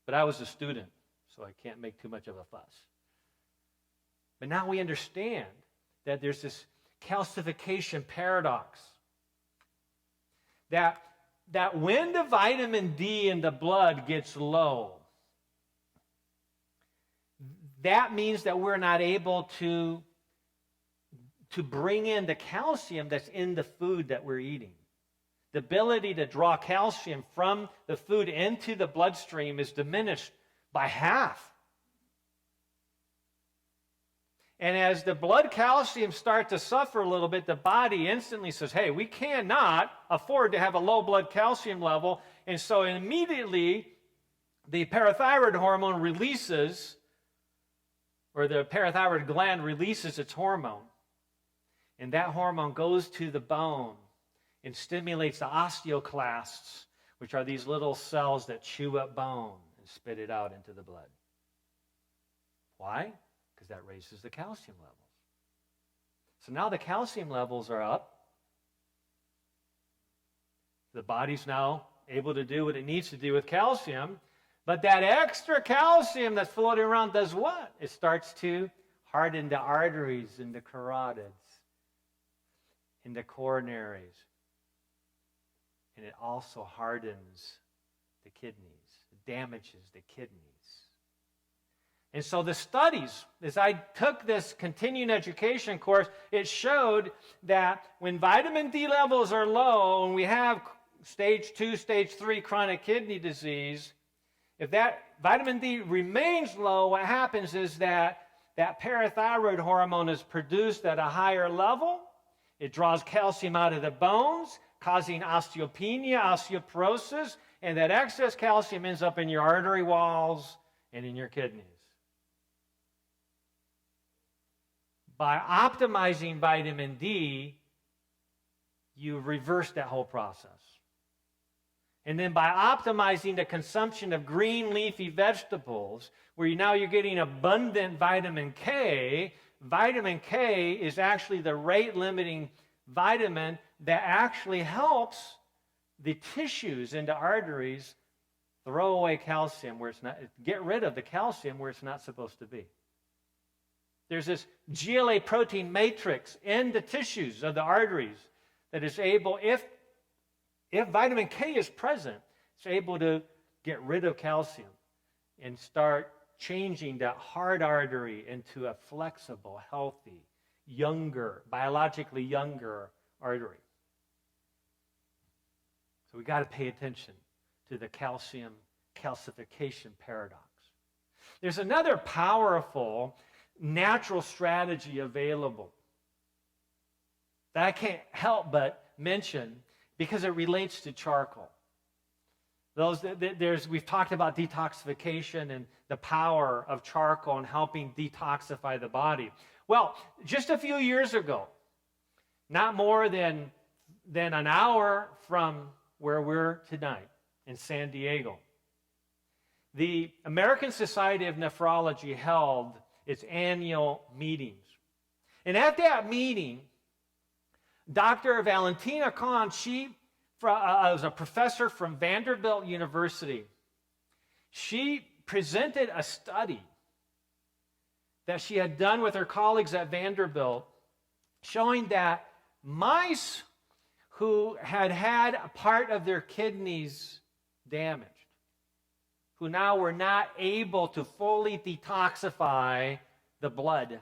A: But I was a student, so I can't make too much of a fuss. But now we understand that there's this calcification paradox. That when the vitamin D in the blood gets low, that means that we're not able to bring in the calcium that's in the food that we're eating. The ability to draw calcium from the food into the bloodstream is diminished by half. And as the blood calcium starts to suffer a little bit, the body instantly says, hey, we cannot afford to have a low blood calcium level. And so immediately the parathyroid hormone releases, or the parathyroid gland releases its hormone. And that hormone goes to the bone and stimulates the osteoclasts, which are these little cells that chew up bone and spit it out into the blood. Why? Because that raises the calcium levels. So now the calcium levels are up. The body's now able to do what it needs to do with calcium. But that extra calcium that's floating around does what? It starts to harden the arteries in the carotids, in the coronaries. And it also hardens the kidneys. It damages the kidneys. And so the studies, as I took this continuing education course, it showed that when vitamin D levels are low and we have stage 2, stage 3 chronic kidney disease, if that vitamin D remains low, what happens is that parathyroid hormone is produced at a higher level. It draws calcium out of the bones, causing osteopenia, osteoporosis, and that excess calcium ends up in your artery walls and in your kidneys. By optimizing vitamin D, you reverse that whole process. And then by optimizing the consumption of green leafy vegetables, where you're getting abundant vitamin K is actually the rate-limiting vitamin that actually helps the tissues in the arteries throw away calcium where it's not, get rid of the calcium where it's not supposed to be. There's this GLA protein matrix in the tissues of the arteries that is able, if vitamin K is present, it's able to get rid of calcium and start changing that hard artery into a flexible, healthy, younger, biologically younger artery. So we got to pay attention to the calcium calcification paradox. There's another powerful natural strategy available that I can't help but mention because it relates to charcoal. We've talked about detoxification and the power of charcoal in helping detoxify the body. Well, just a few years ago, not more than an hour from where we're tonight in San Diego, the American Society of Nephrology held its annual meetings. And at that meeting, Dr. Valentina Kahn, she was a professor from Vanderbilt University. She presented a study that she had done with her colleagues at Vanderbilt showing that mice who had a part of their kidneys damaged, who now were not able to fully detoxify the blood,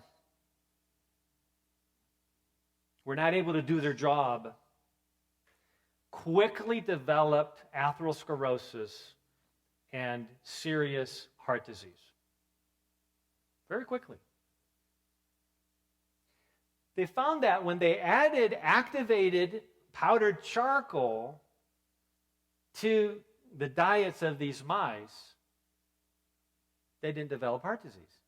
A: were not able to do their job, quickly developed atherosclerosis and serious heart disease. Very quickly. They found that when they added activated powdered charcoal to the diets of these mice, they didn't develop heart disease,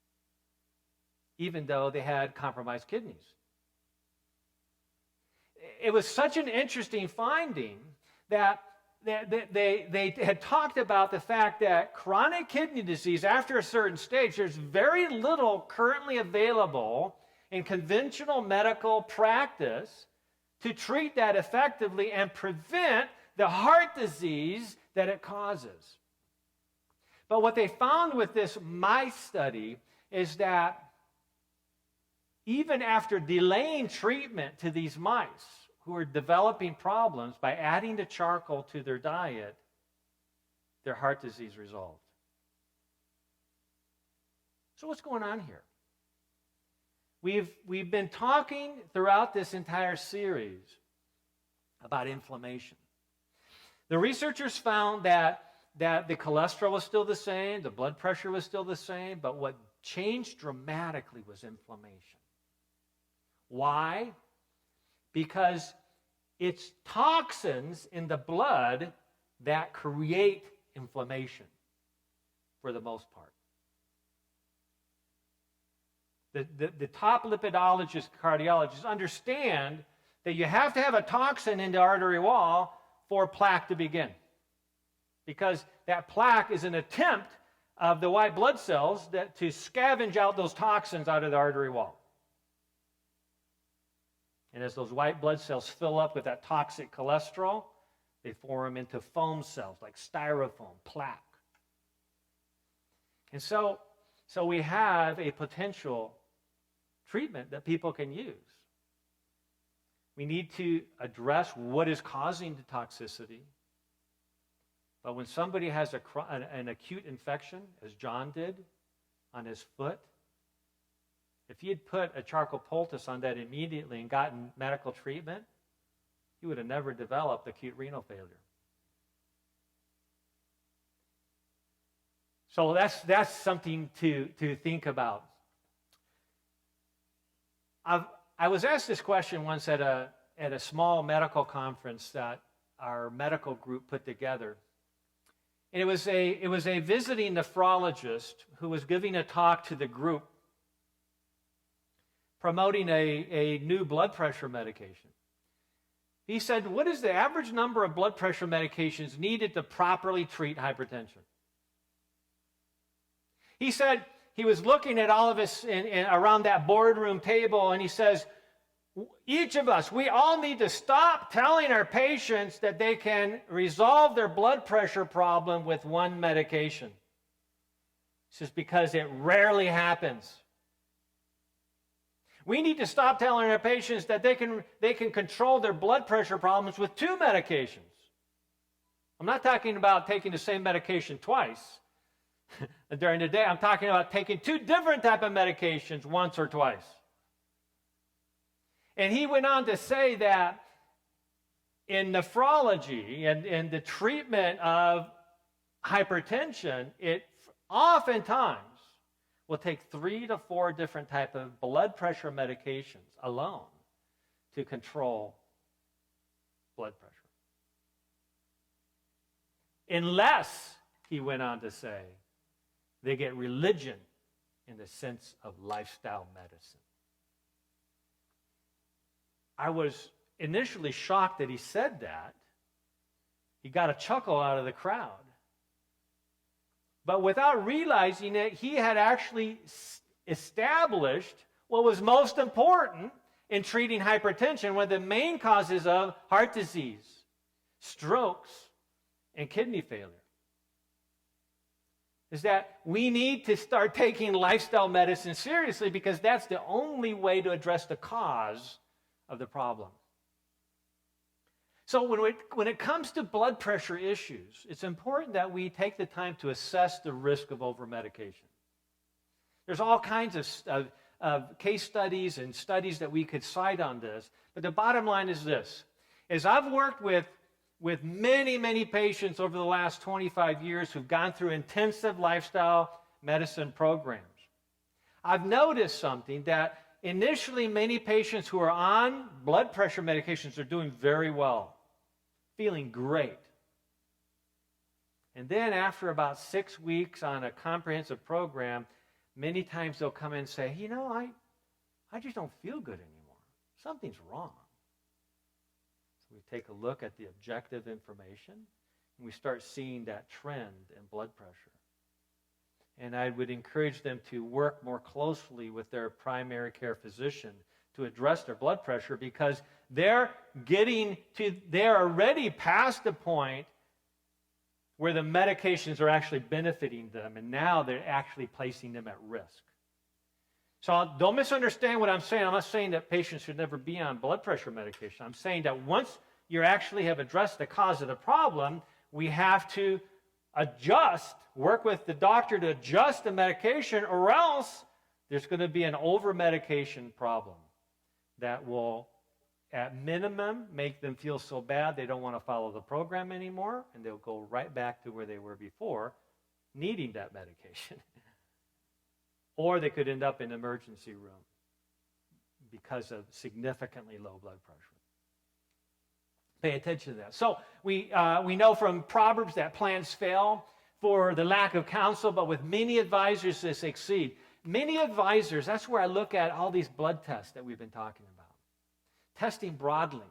A: even though they had compromised kidneys. It was such an interesting finding that they had talked about the fact that chronic kidney disease, after a certain stage, there's very little currently available in conventional medical practice to treat that effectively and prevent the heart disease that it causes. But what they found with this mice study is that even after delaying treatment to these mice who are developing problems by adding the charcoal to their diet, their heart disease resolved. So what's going on here? We've been talking throughout this entire series about inflammation. The researchers found that the cholesterol was still the same, the blood pressure was still the same, but what changed dramatically was inflammation. Why? Because it's toxins in the blood that create inflammation for the most part. The top lipidologists, cardiologists understand that you have to have a toxin in the artery wall for plaque to begin. Because that plaque is an attempt of the white blood cells to scavenge out those toxins out of the artery wall. And as those white blood cells fill up with that toxic cholesterol, they form into foam cells like styrofoam, plaque. And so we have a potential treatment that people can use. We need to address what is causing the toxicity. But when somebody has an acute infection, as John did on his foot, if he had put a charcoal poultice on that immediately and gotten medical treatment, he would have never developed acute renal failure. So that's something to think about. I was asked this question once at a small medical conference that our medical group put together. And it was a visiting nephrologist who was giving a talk to the group promoting a new blood pressure medication. He said, what is the average number of blood pressure medications needed to properly treat hypertension? He said he was looking at all of us around that boardroom table, and he says, each of us, we all need to stop telling our patients that they can resolve their blood pressure problem with one medication. He says, because it rarely happens. We need to stop telling our patients that they can control their blood pressure problems with two medications. I'm not talking about taking the same medication twice during the day. I'm talking about taking two different types of medications once or twice. And he went on to say that in nephrology and the treatment of hypertension, it oftentimes will take 3 to 4 different types of blood pressure medications alone to control blood pressure. Unless, he went on to say, they get religion in the sense of lifestyle medicine. I was initially shocked that he said that. He got a chuckle out of the crowd. But without realizing it, he had actually established what was most important in treating hypertension, one of the main causes of heart disease, strokes, and kidney failure. Is that we need to start taking lifestyle medicine seriously because that's the only way to address the cause of the problem. So when it comes to blood pressure issues, it's important that we take the time to assess the risk of over-medication. There's all kinds of case studies and studies that we could cite on this, but the bottom line is this. As I've worked with many, many patients over the last 25 years who've gone through intensive lifestyle medicine programs, I've noticed something that initially many patients who are on blood pressure medications are doing very well, feeling great. And then after about 6 weeks on a comprehensive program, many times they'll come in and say, I just don't feel good anymore. Something's wrong. So we take a look at the objective information, and we start seeing that trend in blood pressure. And I would encourage them to work more closely with their primary care physician to address their blood pressure because they're already past the point where the medications are actually benefiting them, and now they're actually placing them at risk. So don't misunderstand what I'm saying. I'm not saying that patients should never be on blood pressure medication. I'm saying that once you actually have addressed the cause of the problem, we have to work with the doctor to adjust the medication, or else there's going to be an over-medication problem that will, at minimum, make them feel so bad they don't want to follow the program anymore, and they'll go right back to where they were before, needing that medication. Or they could end up in an emergency room because of significantly low blood pressure. Pay attention to that. So we know from Proverbs that plans fail for the lack of counsel, but with many advisors they succeed. Many advisors, that's where I look at all these blood tests that we've been talking about. Testing broadly.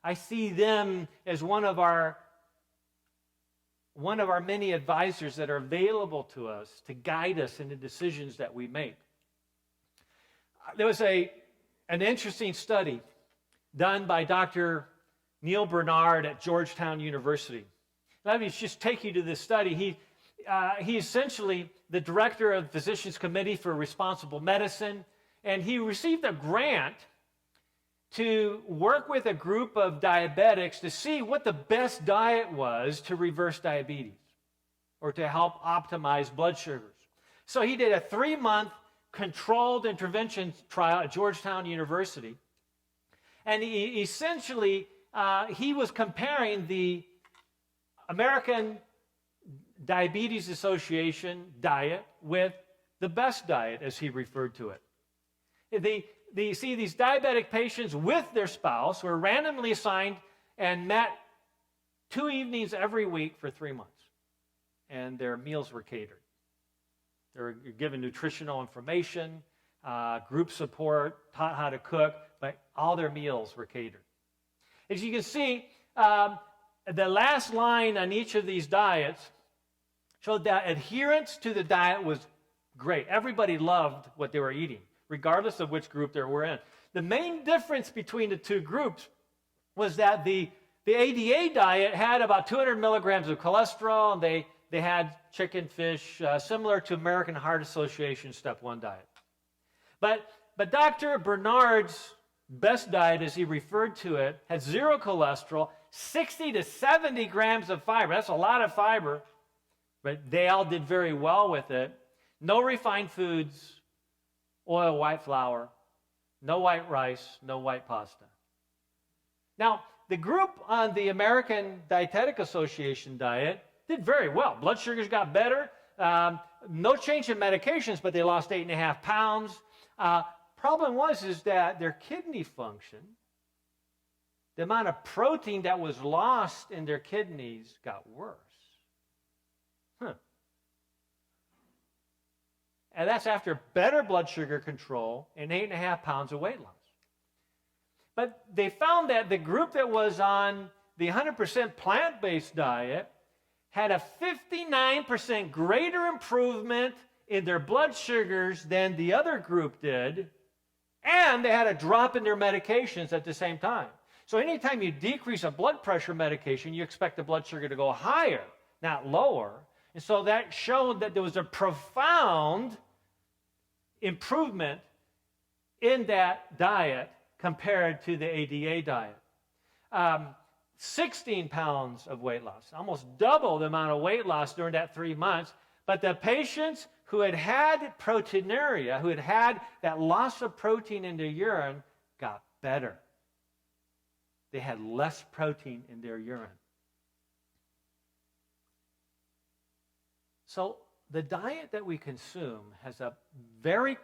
A: I see them as one of our many advisors that are available to us to guide us in the decisions that we make. There was an interesting study done by Dr. Neil Bernard at Georgetown University. Let me just take you to this study. He's essentially the director of the Physicians Committee for Responsible Medicine, and he received a grant to work with a group of diabetics to see what the best diet was to reverse diabetes or to help optimize blood sugars. So he did a 3-month controlled intervention trial at Georgetown University, and he essentially he was comparing the American Diabetes Association diet with the best diet, as he referred to it. You see, these diabetic patients with their spouse were randomly assigned and met 2 evenings every week for 3 months, and their meals were catered. They were given nutritional information, group support, taught how to cook, but all their meals were catered. As you can see, the last line on each of these diets showed that adherence to the diet was great. Everybody loved what they were eating, regardless of which group they were in. The main difference between the two groups was that the ADA diet had about 200 milligrams of cholesterol, and they had chicken, fish, similar to American Heart Association Step 1 diet. But Dr. Bernard's best diet, as he referred to it, had 0 cholesterol, 60 to 70 grams of fiber. That's a lot of fiber, but they all did very well with it. No refined foods, oil, white flour, no white rice, no white pasta. Now, the group on the American Dietetic Association diet did very well. Blood sugars got better. No change in medications, but they lost 8.5 pounds. Problem is that their kidney function, the amount of protein that was lost in their kidneys got worse. And that's after better blood sugar control and 8.5 pounds of weight loss. But they found that the group that was on the 100% plant-based diet had a 59% greater improvement in their blood sugars than the other group did, and they had a drop in their medications at the same time. So anytime you decrease a blood pressure medication, you expect the blood sugar to go higher, not lower. And so that showed that there was a profound improvement in that diet compared to the ADA diet. 16 pounds of weight loss, almost double the amount of weight loss during that 3 months. But the patients who had had proteinuria, who had had that loss of protein in their urine, got better. They had less protein in their urine. So the diet that we consume has a very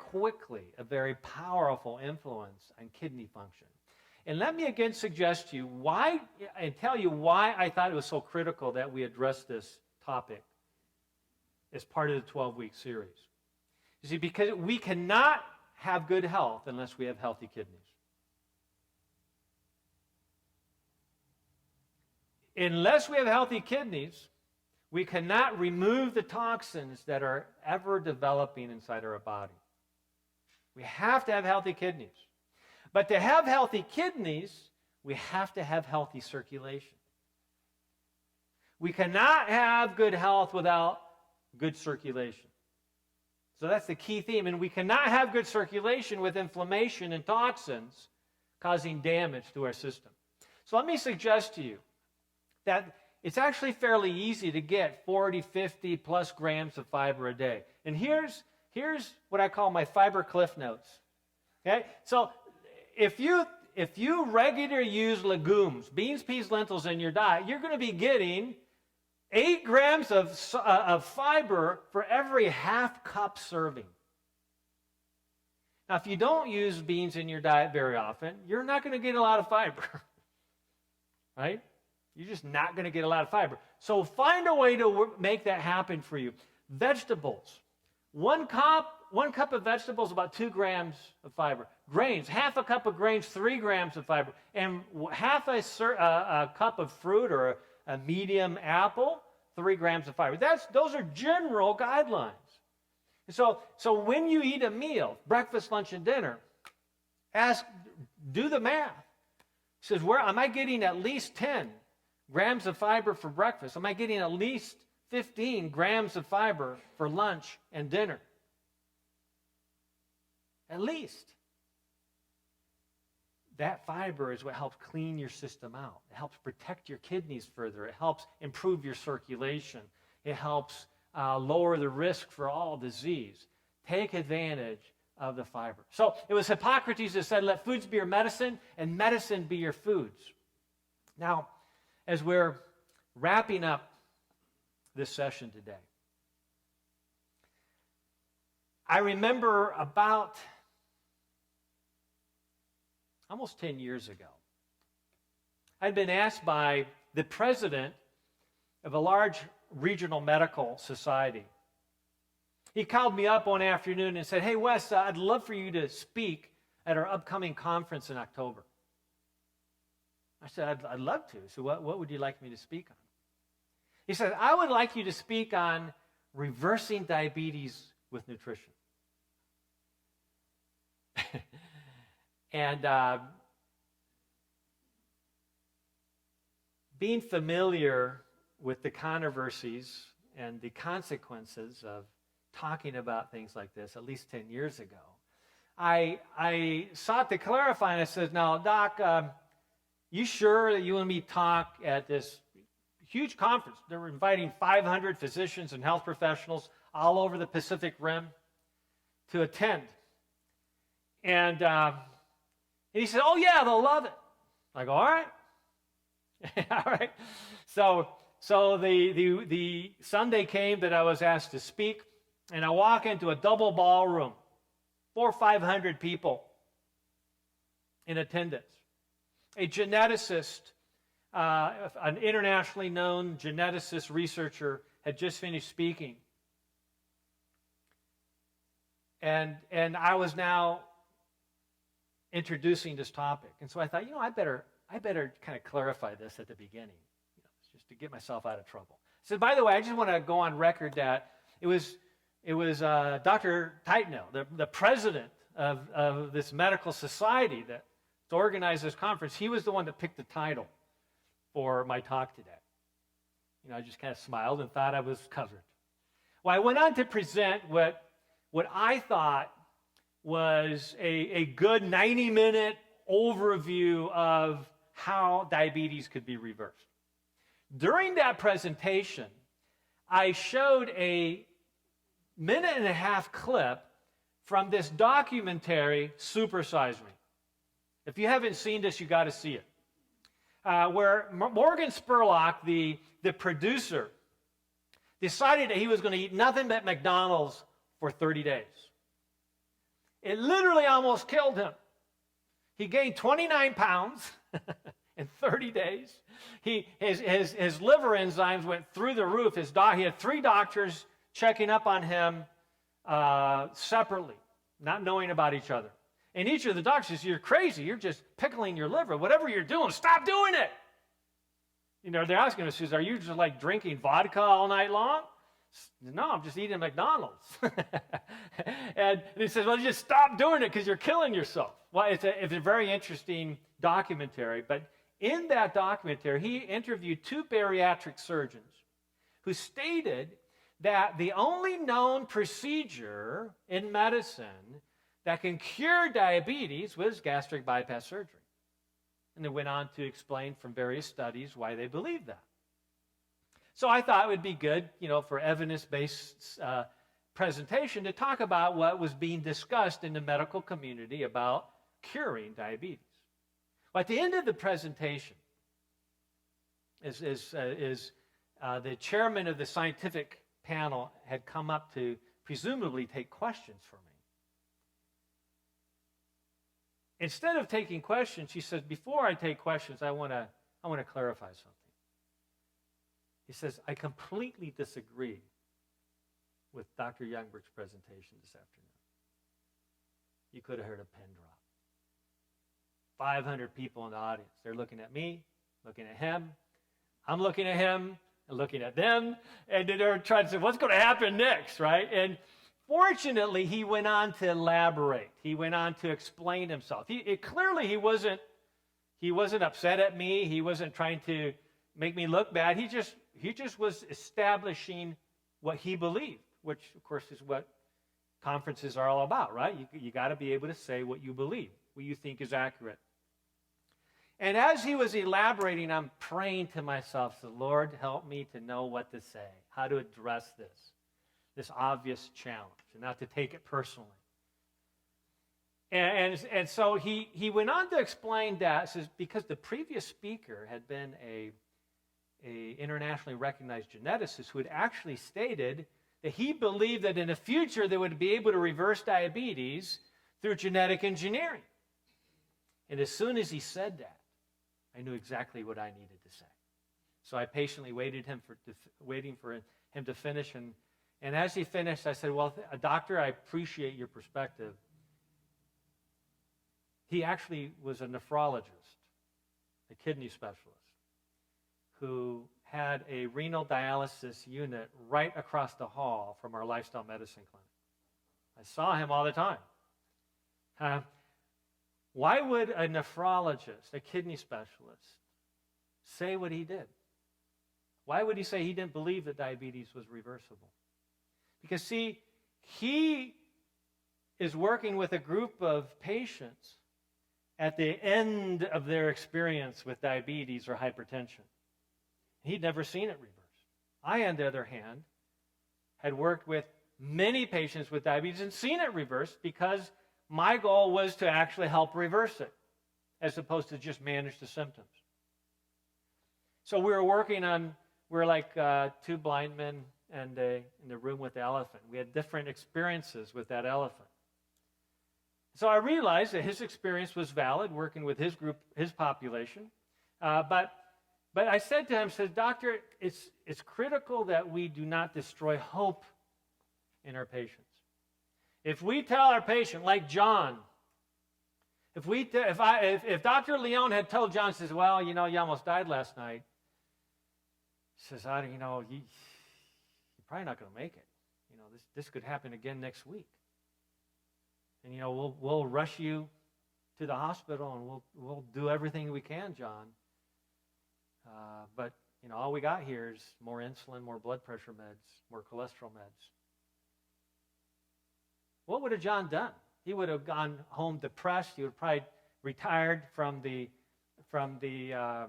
A: powerful influence on kidney function. And let me again suggest to you why, and tell you why I thought it was so critical that we address this topic as part of the 12-week series. You see, because we cannot have good health unless we have healthy kidneys. Unless we have healthy kidneys, we cannot remove the toxins that are ever developing inside our body. We have to have healthy kidneys. But to have healthy kidneys, we have to have healthy circulation. We cannot have good health without good circulation. So that's the key theme. And we cannot have good circulation with inflammation and toxins causing damage to our system. So let me suggest to you that it's actually fairly easy to get 40, 50 plus grams of fiber a day. And here's what I call my fiber cliff notes. Okay? So if you regularly use legumes, beans, peas, lentils in your diet, you're going to be getting 8 grams of fiber for every half cup serving. Now, if you don't use beans in your diet very often, you're not going to get a lot of fiber. Right? You're just not going to get a lot of fiber. So find a way to make that happen for you. Vegetables. One cup of vegetables, about 2 grams of fiber. Grains, half a cup of grains, 3 grams of fiber. And half a cup of fruit or a medium apple, 3 grams of fiber. Those are general guidelines. So when you eat a meal, breakfast, lunch, and dinner, do the math. He says, where am I getting at least 10 grams of fiber for breakfast? Am I getting at least 15 grams of fiber for lunch and dinner? At least. That fiber is what helps clean your system out. It helps protect your kidneys further. It helps improve your circulation. It helps lower the risk for all disease. Take advantage of the fiber. So it was Hippocrates that said, let foods be your medicine and medicine be your foods. Now, as we're wrapping up this session today, I remember about almost 10 years ago, I'd been asked by the president of a large regional medical society. He called me up one afternoon and said, hey, Wes, I'd love for you to speak at our upcoming conference in October. I said, I'd love to. So what would you like me to speak on? He said, I would like you to speak on reversing diabetes with nutrition. And being familiar with the controversies and the consequences of talking about things like this at least 10 years ago, I sought to clarify, and I said, now, Doc, you sure that you want me to talk at this huge conference? They were inviting 500 physicians and health professionals all over the Pacific Rim to attend. And he said, oh, yeah, they'll love it. I go, all right. All right. So the Sunday came that I was asked to speak, and I walk into a double ballroom, 400 or 500 people in attendance. A geneticist, an internationally known geneticist researcher, had just finished speaking. And I was now introducing this topic. And so I thought, I better kind of clarify this at the beginning, just to get myself out of trouble. So, by the way, I just want to go on record that it was Dr. Tightnell, the president of this medical society that organized this conference. He was the one that picked the title for my talk today. I just kind of smiled and thought I was covered. Well, I went on to present what I thought was a good 90-minute overview of how diabetes could be reversed. During that presentation, I showed a minute-and-a-half clip from this documentary, Super Size Me. If you haven't seen this, you got to see it. Where Morgan Spurlock, the producer, decided that he was going to eat nothing but McDonald's for 30 days. It literally almost killed him. He gained 29 pounds in 30 days. His liver enzymes went through the roof. He had 3 doctors checking up on him separately, not knowing about each other. And each of the doctors says, you're crazy. You're just pickling your liver. Whatever you're doing, stop doing it. They're asking us, are you just like drinking vodka all night long? No, I'm just eating McDonald's. and he says, well, just stop doing it because you're killing yourself. Well, it's a very interesting documentary. But in that documentary, he interviewed 2 bariatric surgeons who stated that the only known procedure in medicine that can cure diabetes was gastric bypass surgery. And they went on to explain from various studies why they believed that. So I thought it would be good, for evidence-based presentation to talk about what was being discussed in the medical community about curing diabetes. Well, at the end of the presentation, the chairman of the scientific panel had come up to presumably take questions for me. Instead of taking questions, she said, before I take questions, I want to clarify something. He says, I completely disagree with Dr. Youngberg's presentation this afternoon. You could have heard a pin drop. 500 people in the audience. They're looking at me, looking at him. I'm looking at him and looking at them. And they're trying to say, what's going to happen next, right? And fortunately, he went on to elaborate. He went on to explain himself. Clearly, he wasn't He wasn't upset at me. He wasn't trying to make me look bad. He just was establishing what he believed, which, of course, is what conferences are all about, right? You got to be able to say what you believe, what you think is accurate. And as he was elaborating, I'm praying to myself, so Lord, help me to know what to say, how to address this obvious challenge, and not to take it personally. And so he went on to explain that, says, because the previous speaker had been a internationally recognized geneticist who had actually stated that he believed that in the future they would be able to reverse diabetes through genetic engineering. And as soon as he said that, I knew exactly what I needed to say. So I patiently waiting for him to finish. And as he finished, I said, well, doctor, I appreciate your perspective. He actually was a nephrologist, a kidney specialist, who had a renal dialysis unit right across the hall from our lifestyle medicine clinic. I saw him all the time. Why would a nephrologist, a kidney specialist, say what he did? Why would he say he didn't believe that diabetes was reversible? Because, see, he is working with a group of patients at the end of their experience with diabetes or hypertension. He'd never seen it reverse. I, on the other hand, had worked with many patients with diabetes and seen it reverse because my goal was to actually help reverse it as opposed to just manage the symptoms. So we were like two blind men and in the room with the elephant. We had different experiences with that elephant. So I realized that his experience was valid, working with his group, his population. But I said to him, Doctor, it's critical that we do not destroy hope in our patients. If we tell our patient, like John, if Dr. Leon had told John, says, well, you almost died last night, says, you're probably not going to make it. This could happen again next week. And, we'll rush you to the hospital and we'll do everything we can, John. But, all we got here is more insulin, more blood pressure meds, more cholesterol meds. What would have John done? He would have gone home depressed. He would have probably retired from being a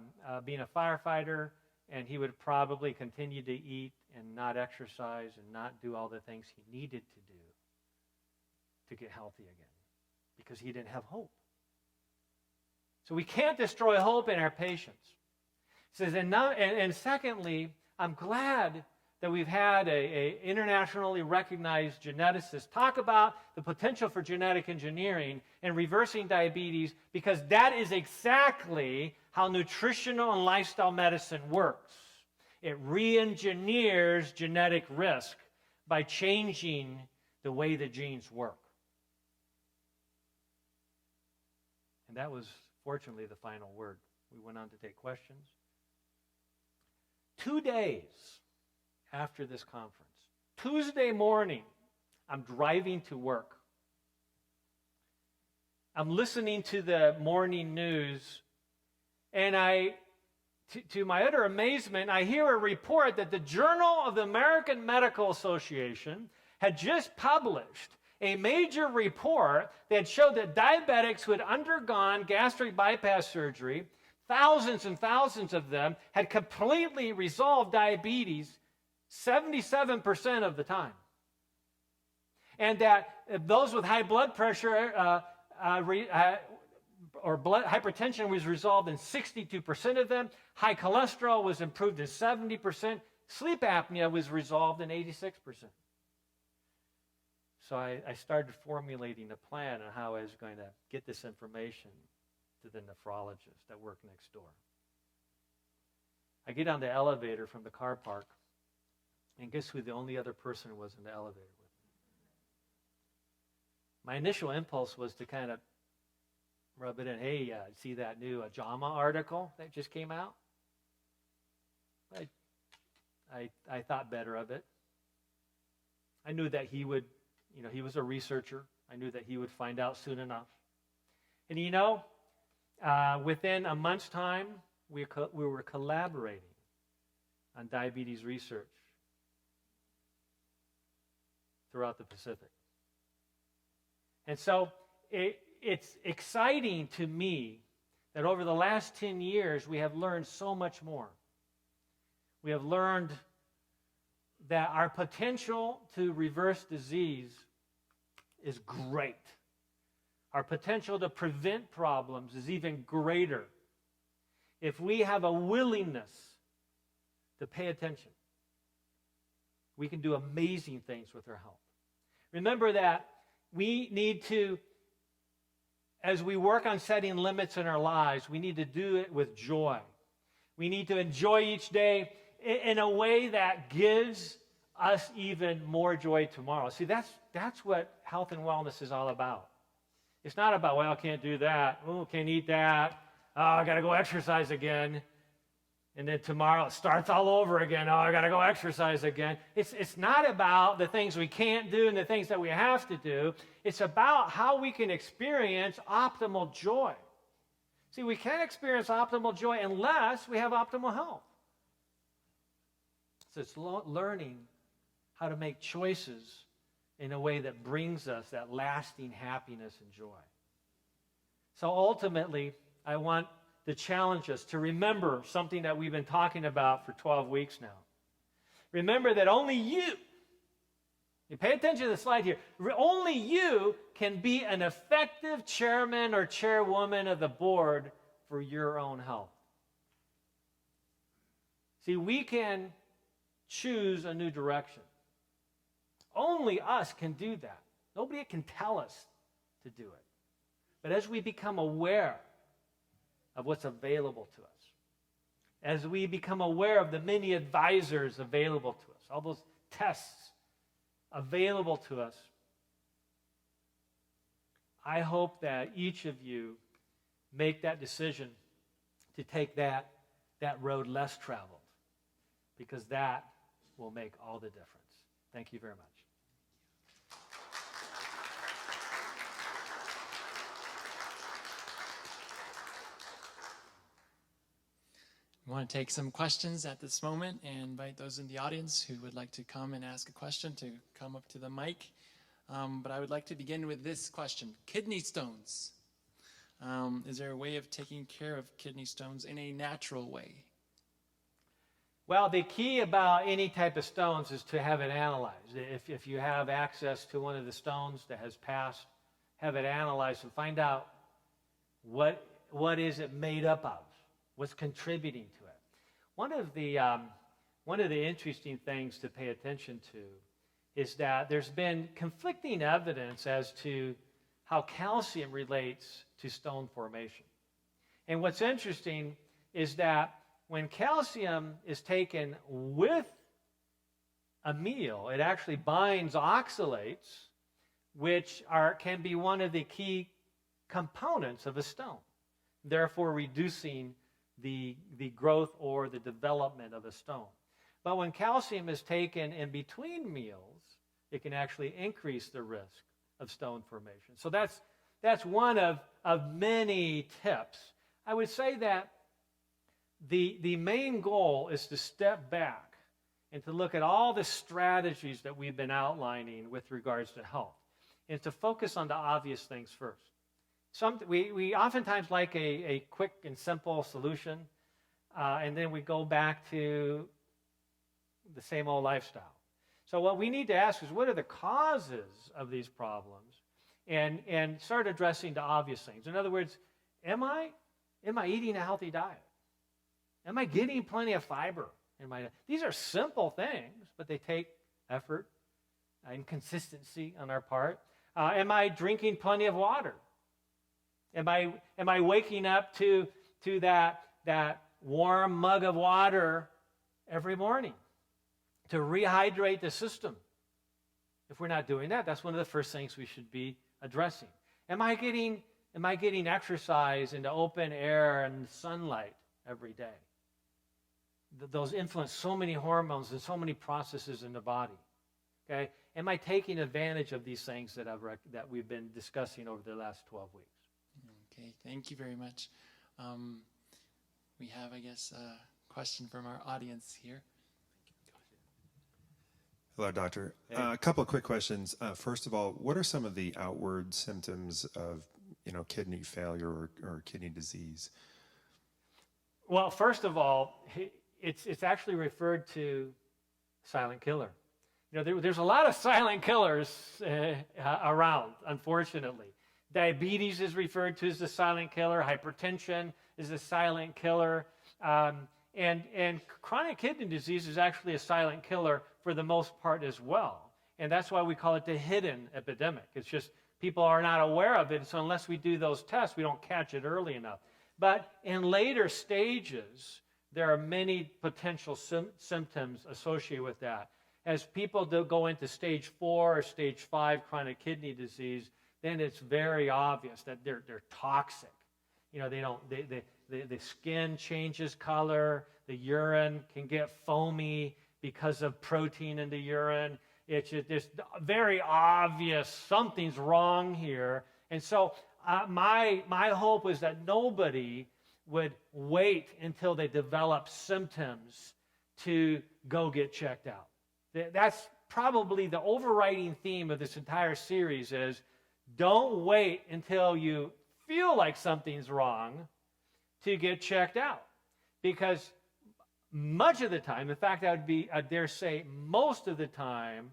A: firefighter, and he would probably continue to eat and not exercise and not do all the things he needed to do to get healthy again because he didn't have hope. So we can't destroy hope in our patients. He says, and secondly, I'm glad that we've had an internationally recognized geneticist talk about the potential for genetic engineering and reversing diabetes, because that is exactly how nutritional and lifestyle medicine works. It re-engineers genetic risk by changing the way the genes work. And that was, fortunately, the final word. We went on to take questions. 2 days after this conference, Tuesday morning, I'm driving to work. I'm listening to the morning news, and to my utter amazement, I hear a report that the Journal of the American Medical Association had just published a major report that showed that diabetics who had undergone gastric bypass surgery, thousands and thousands of them, had completely resolved diabetes 77% of the time. And that those with high blood pressure or hypertension was resolved in 62% of them. High cholesterol was improved in 70%. Sleep apnea was resolved in 86%. So I started formulating a plan on how I was going to get this information to the nephrologist that worked next door. I get on the elevator from the car park, and guess who the only other person was in the elevator with me? My initial impulse was to kind of rub it in. Hey, see that new JAMA article that just came out? I thought better of it. I knew that he would, he was a researcher. I knew that he would find out soon enough. And Within a month's time, we were collaborating on diabetes research throughout the Pacific. And so it's exciting to me that over the last 10 years, we have learned so much more. We have learned that our potential to reverse disease is great. Our potential to prevent problems is even greater if we have a willingness to pay attention. We can do amazing things with our health. Remember that we need to, as we work on setting limits in our lives, we need to do it with joy. We need to enjoy each day in a way that gives us even more joy tomorrow. See, that's what health and wellness is all about. It's not about, well, I can't do that. Oh, can't eat that. Oh, I got to go exercise again. And then tomorrow it starts all over again. Oh, I got to go exercise again. It's not about the things we can't do and the things that we have to do. It's about how we can experience optimal joy. See, we can't experience optimal joy unless we have optimal health. So it's learning how to make choices in a way that brings us that lasting happiness and joy. So ultimately, I want to challenge us to remember something that we've been talking about for 12 weeks now. Remember that only you pay attention to the slide here, only you can be an effective chairman or chairwoman of the board for your own health. See, we can choose a new direction. Only us can do that. Nobody can tell us to do it. But as we become aware of what's available to us, as we become aware of the many advisors available to us, all those tests available to us, I hope that each of you make that decision to take that road less traveled, because that will make all the difference. Thank you very much.
B: I want to take some questions at this moment and invite those in the audience who would like to come and ask a question to come up to the mic. But I would like to begin with this question. Kidney stones. Is there a way of taking care of kidney stones in a natural way?
A: Well, the key about any type of stones is to have it analyzed. If you have access to one of the stones that has passed, have it analyzed and find out what is it made up of, what's contributing to it. One of the interesting things to pay attention to is that there's been conflicting evidence as to how calcium relates to stone formation. And what's interesting is that when calcium is taken with a meal, it actually binds oxalates, which can be one of the key components of a stone, therefore reducing the growth or the development of a stone. But when calcium is taken in between meals, it can actually increase the risk of stone formation. So that's one of many tips. I would say that the main goal is to step back and to look at all the strategies that we've been outlining with regards to health, and to focus on the obvious things first. We oftentimes like a quick and simple solution, and then we go back to the same old lifestyle. So what we need to ask is, what are the causes of these problems, and start addressing the obvious things. In other words, am I eating a healthy diet? Am I getting plenty of fiber in my diet? These are simple things, but they take effort and consistency on our part. Am I drinking plenty of water? Am I waking up to that warm mug of water every morning to rehydrate the system? If we're not doing that, that's one of the first things we should be addressing. Am I getting exercise in the open air and sunlight every day? Those influence so many hormones and so many processes in the body. Okay? Am I taking advantage of these things that we've been discussing over the last 12 weeks?
B: Okay, thank you very much. We have, I guess, a question from our audience here.
C: Hello, doctor.
A: Hey.
C: A couple of quick questions. First of all, what are some of the outward symptoms of, kidney failure or kidney disease?
A: Well, first of all, it's actually referred to silent killer. There's a lot of silent killers around, unfortunately. Diabetes is referred to as the silent killer. Hypertension is a silent killer. And chronic kidney disease is actually a silent killer for the most part as well. And that's why we call it the hidden epidemic. It's just people are not aware of it, so unless we do those tests, we don't catch it early enough. But in later stages, there are many potential symptoms associated with that. As people go into stage 4 or stage 5 chronic kidney disease, then it's very obvious that they're toxic. The skin changes color, the urine can get foamy because of protein in the urine. It's just very obvious something's wrong here. And so my hope was that nobody would wait until they develop symptoms to go get checked out. That's probably the overriding theme of this entire series is don't wait until you feel like something's wrong to get checked out. Because much of the time, in fact, I dare say most of the time,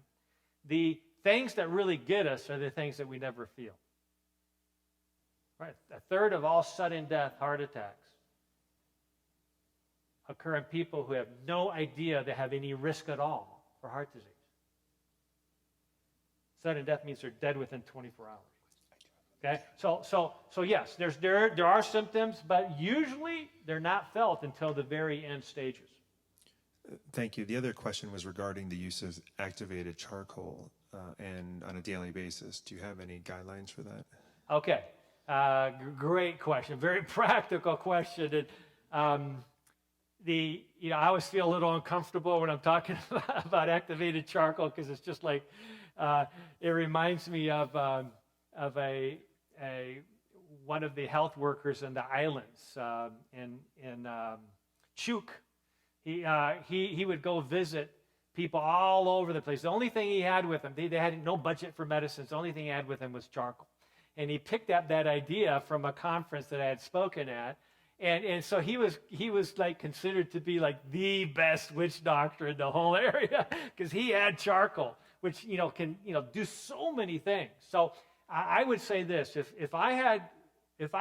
A: the things that really get us are the things that we never feel. Right? A third of all sudden death heart attacks occur in people who have no idea they have any risk at all for heart disease. Sudden death means they're dead within 24 hours. Okay? So yes, there are symptoms, but usually they're not felt until the very end stages.
C: Thank you. The other question was regarding the use of activated charcoal and on a daily basis. Do you have any guidelines for that?
A: Okay. Great question. Very practical question. And, I always feel a little uncomfortable when I'm talking about activated charcoal because it's just like it reminds me of one of the health workers in the islands in Chuuk. He would go visit people all over the place. The only thing he had with him, they had no budget for medicines. The only thing he had with him was charcoal. And he picked up that idea from a conference that I had spoken at. And so he was like considered to be like the best witch doctor in the whole area because he had charcoal, which can do so many things. So I would say this: if I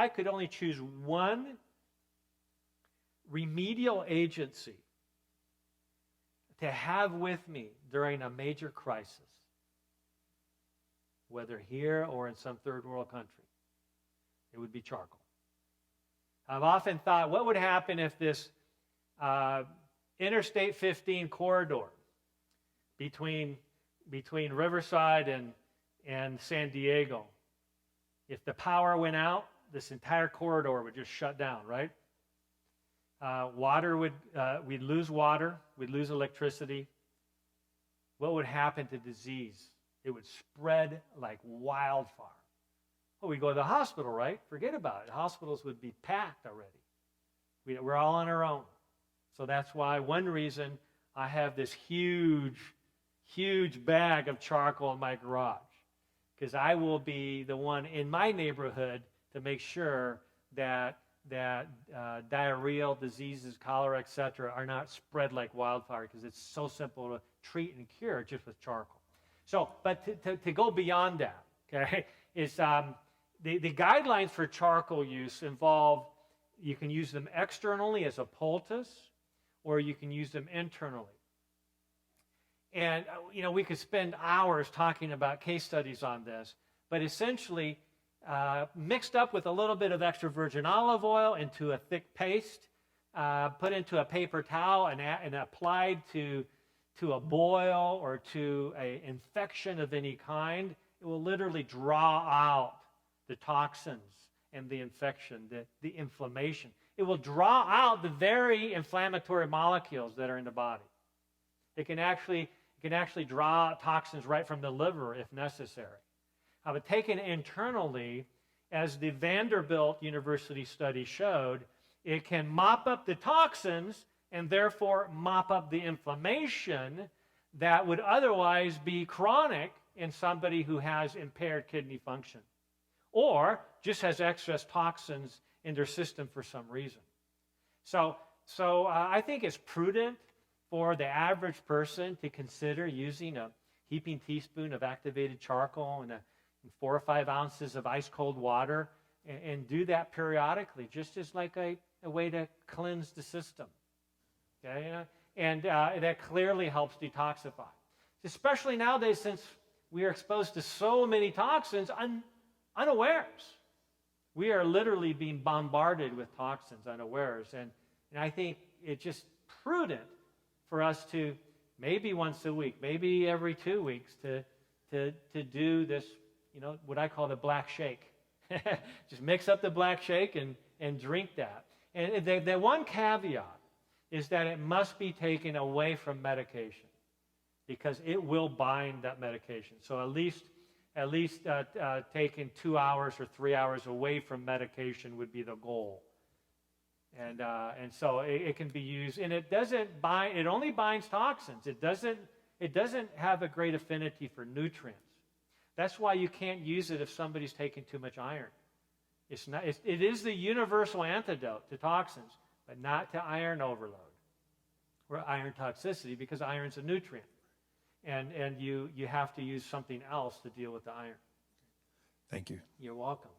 A: could only choose one remedial agency to have with me during a major crisis, whether here or in some third world country, it would be charcoal. I've often thought, what would happen if this Interstate 15 corridor between Riverside and San Diego, if the power went out, this entire corridor would just shut down, right? We'd lose water, we'd lose electricity. What would happen to disease? It would spread like wildfire. Well, we go to the hospital, right? Forget about it. Hospitals would be packed already. We're all on our own. So that's why one reason I have this huge bag of charcoal in my garage, because I will be the one in my neighborhood to make sure that diarrheal diseases, cholera, etc., are not spread like wildfire, because it's so simple to treat and cure just with charcoal. So, but to go beyond that, okay, is the guidelines for charcoal use involve you can use them externally as a poultice, or you can use them internally. And, we could spend hours talking about case studies on this, but essentially, mixed up with a little bit of extra virgin olive oil into a thick paste, put into a paper towel and applied to a boil or to an infection of any kind, it will literally draw out the toxins and the infection, the inflammation. It will draw out the very inflammatory molecules that are in the body. It can actually draw out toxins right from the liver if necessary. But taken internally, as the Vanderbilt University study showed, It can mop up the toxins and therefore mop up the inflammation that would otherwise be chronic in somebody who has impaired kidney function or just has excess toxins in their system for some reason. So I think it's prudent for the average person to consider using a heaping teaspoon of activated charcoal and 4 or 5 ounces of ice cold water and do that periodically, just as like a way to cleanse the system. Okay? And that clearly helps detoxify. Especially nowadays, since we are exposed to so many toxins unawares. We are literally being bombarded with toxins unawares. And I think it's just prudent for us to maybe once a week, maybe every 2 weeks to do this, what I call the black shake. Just mix up the black shake and drink that. And the one caveat is that it must be taken away from medication because it will bind that medication. So at least taking 2 hours or 3 hours away from medication would be the goal. And so it can be used, and it doesn't bind. It only binds toxins. It doesn't have a great affinity for nutrients. That's why you can't use it if somebody's taking too much iron. It is the universal antidote to toxins, but not to iron overload or iron toxicity, because iron's a nutrient, and you have to use something else to deal with the iron.
C: Thank you.
A: You're welcome.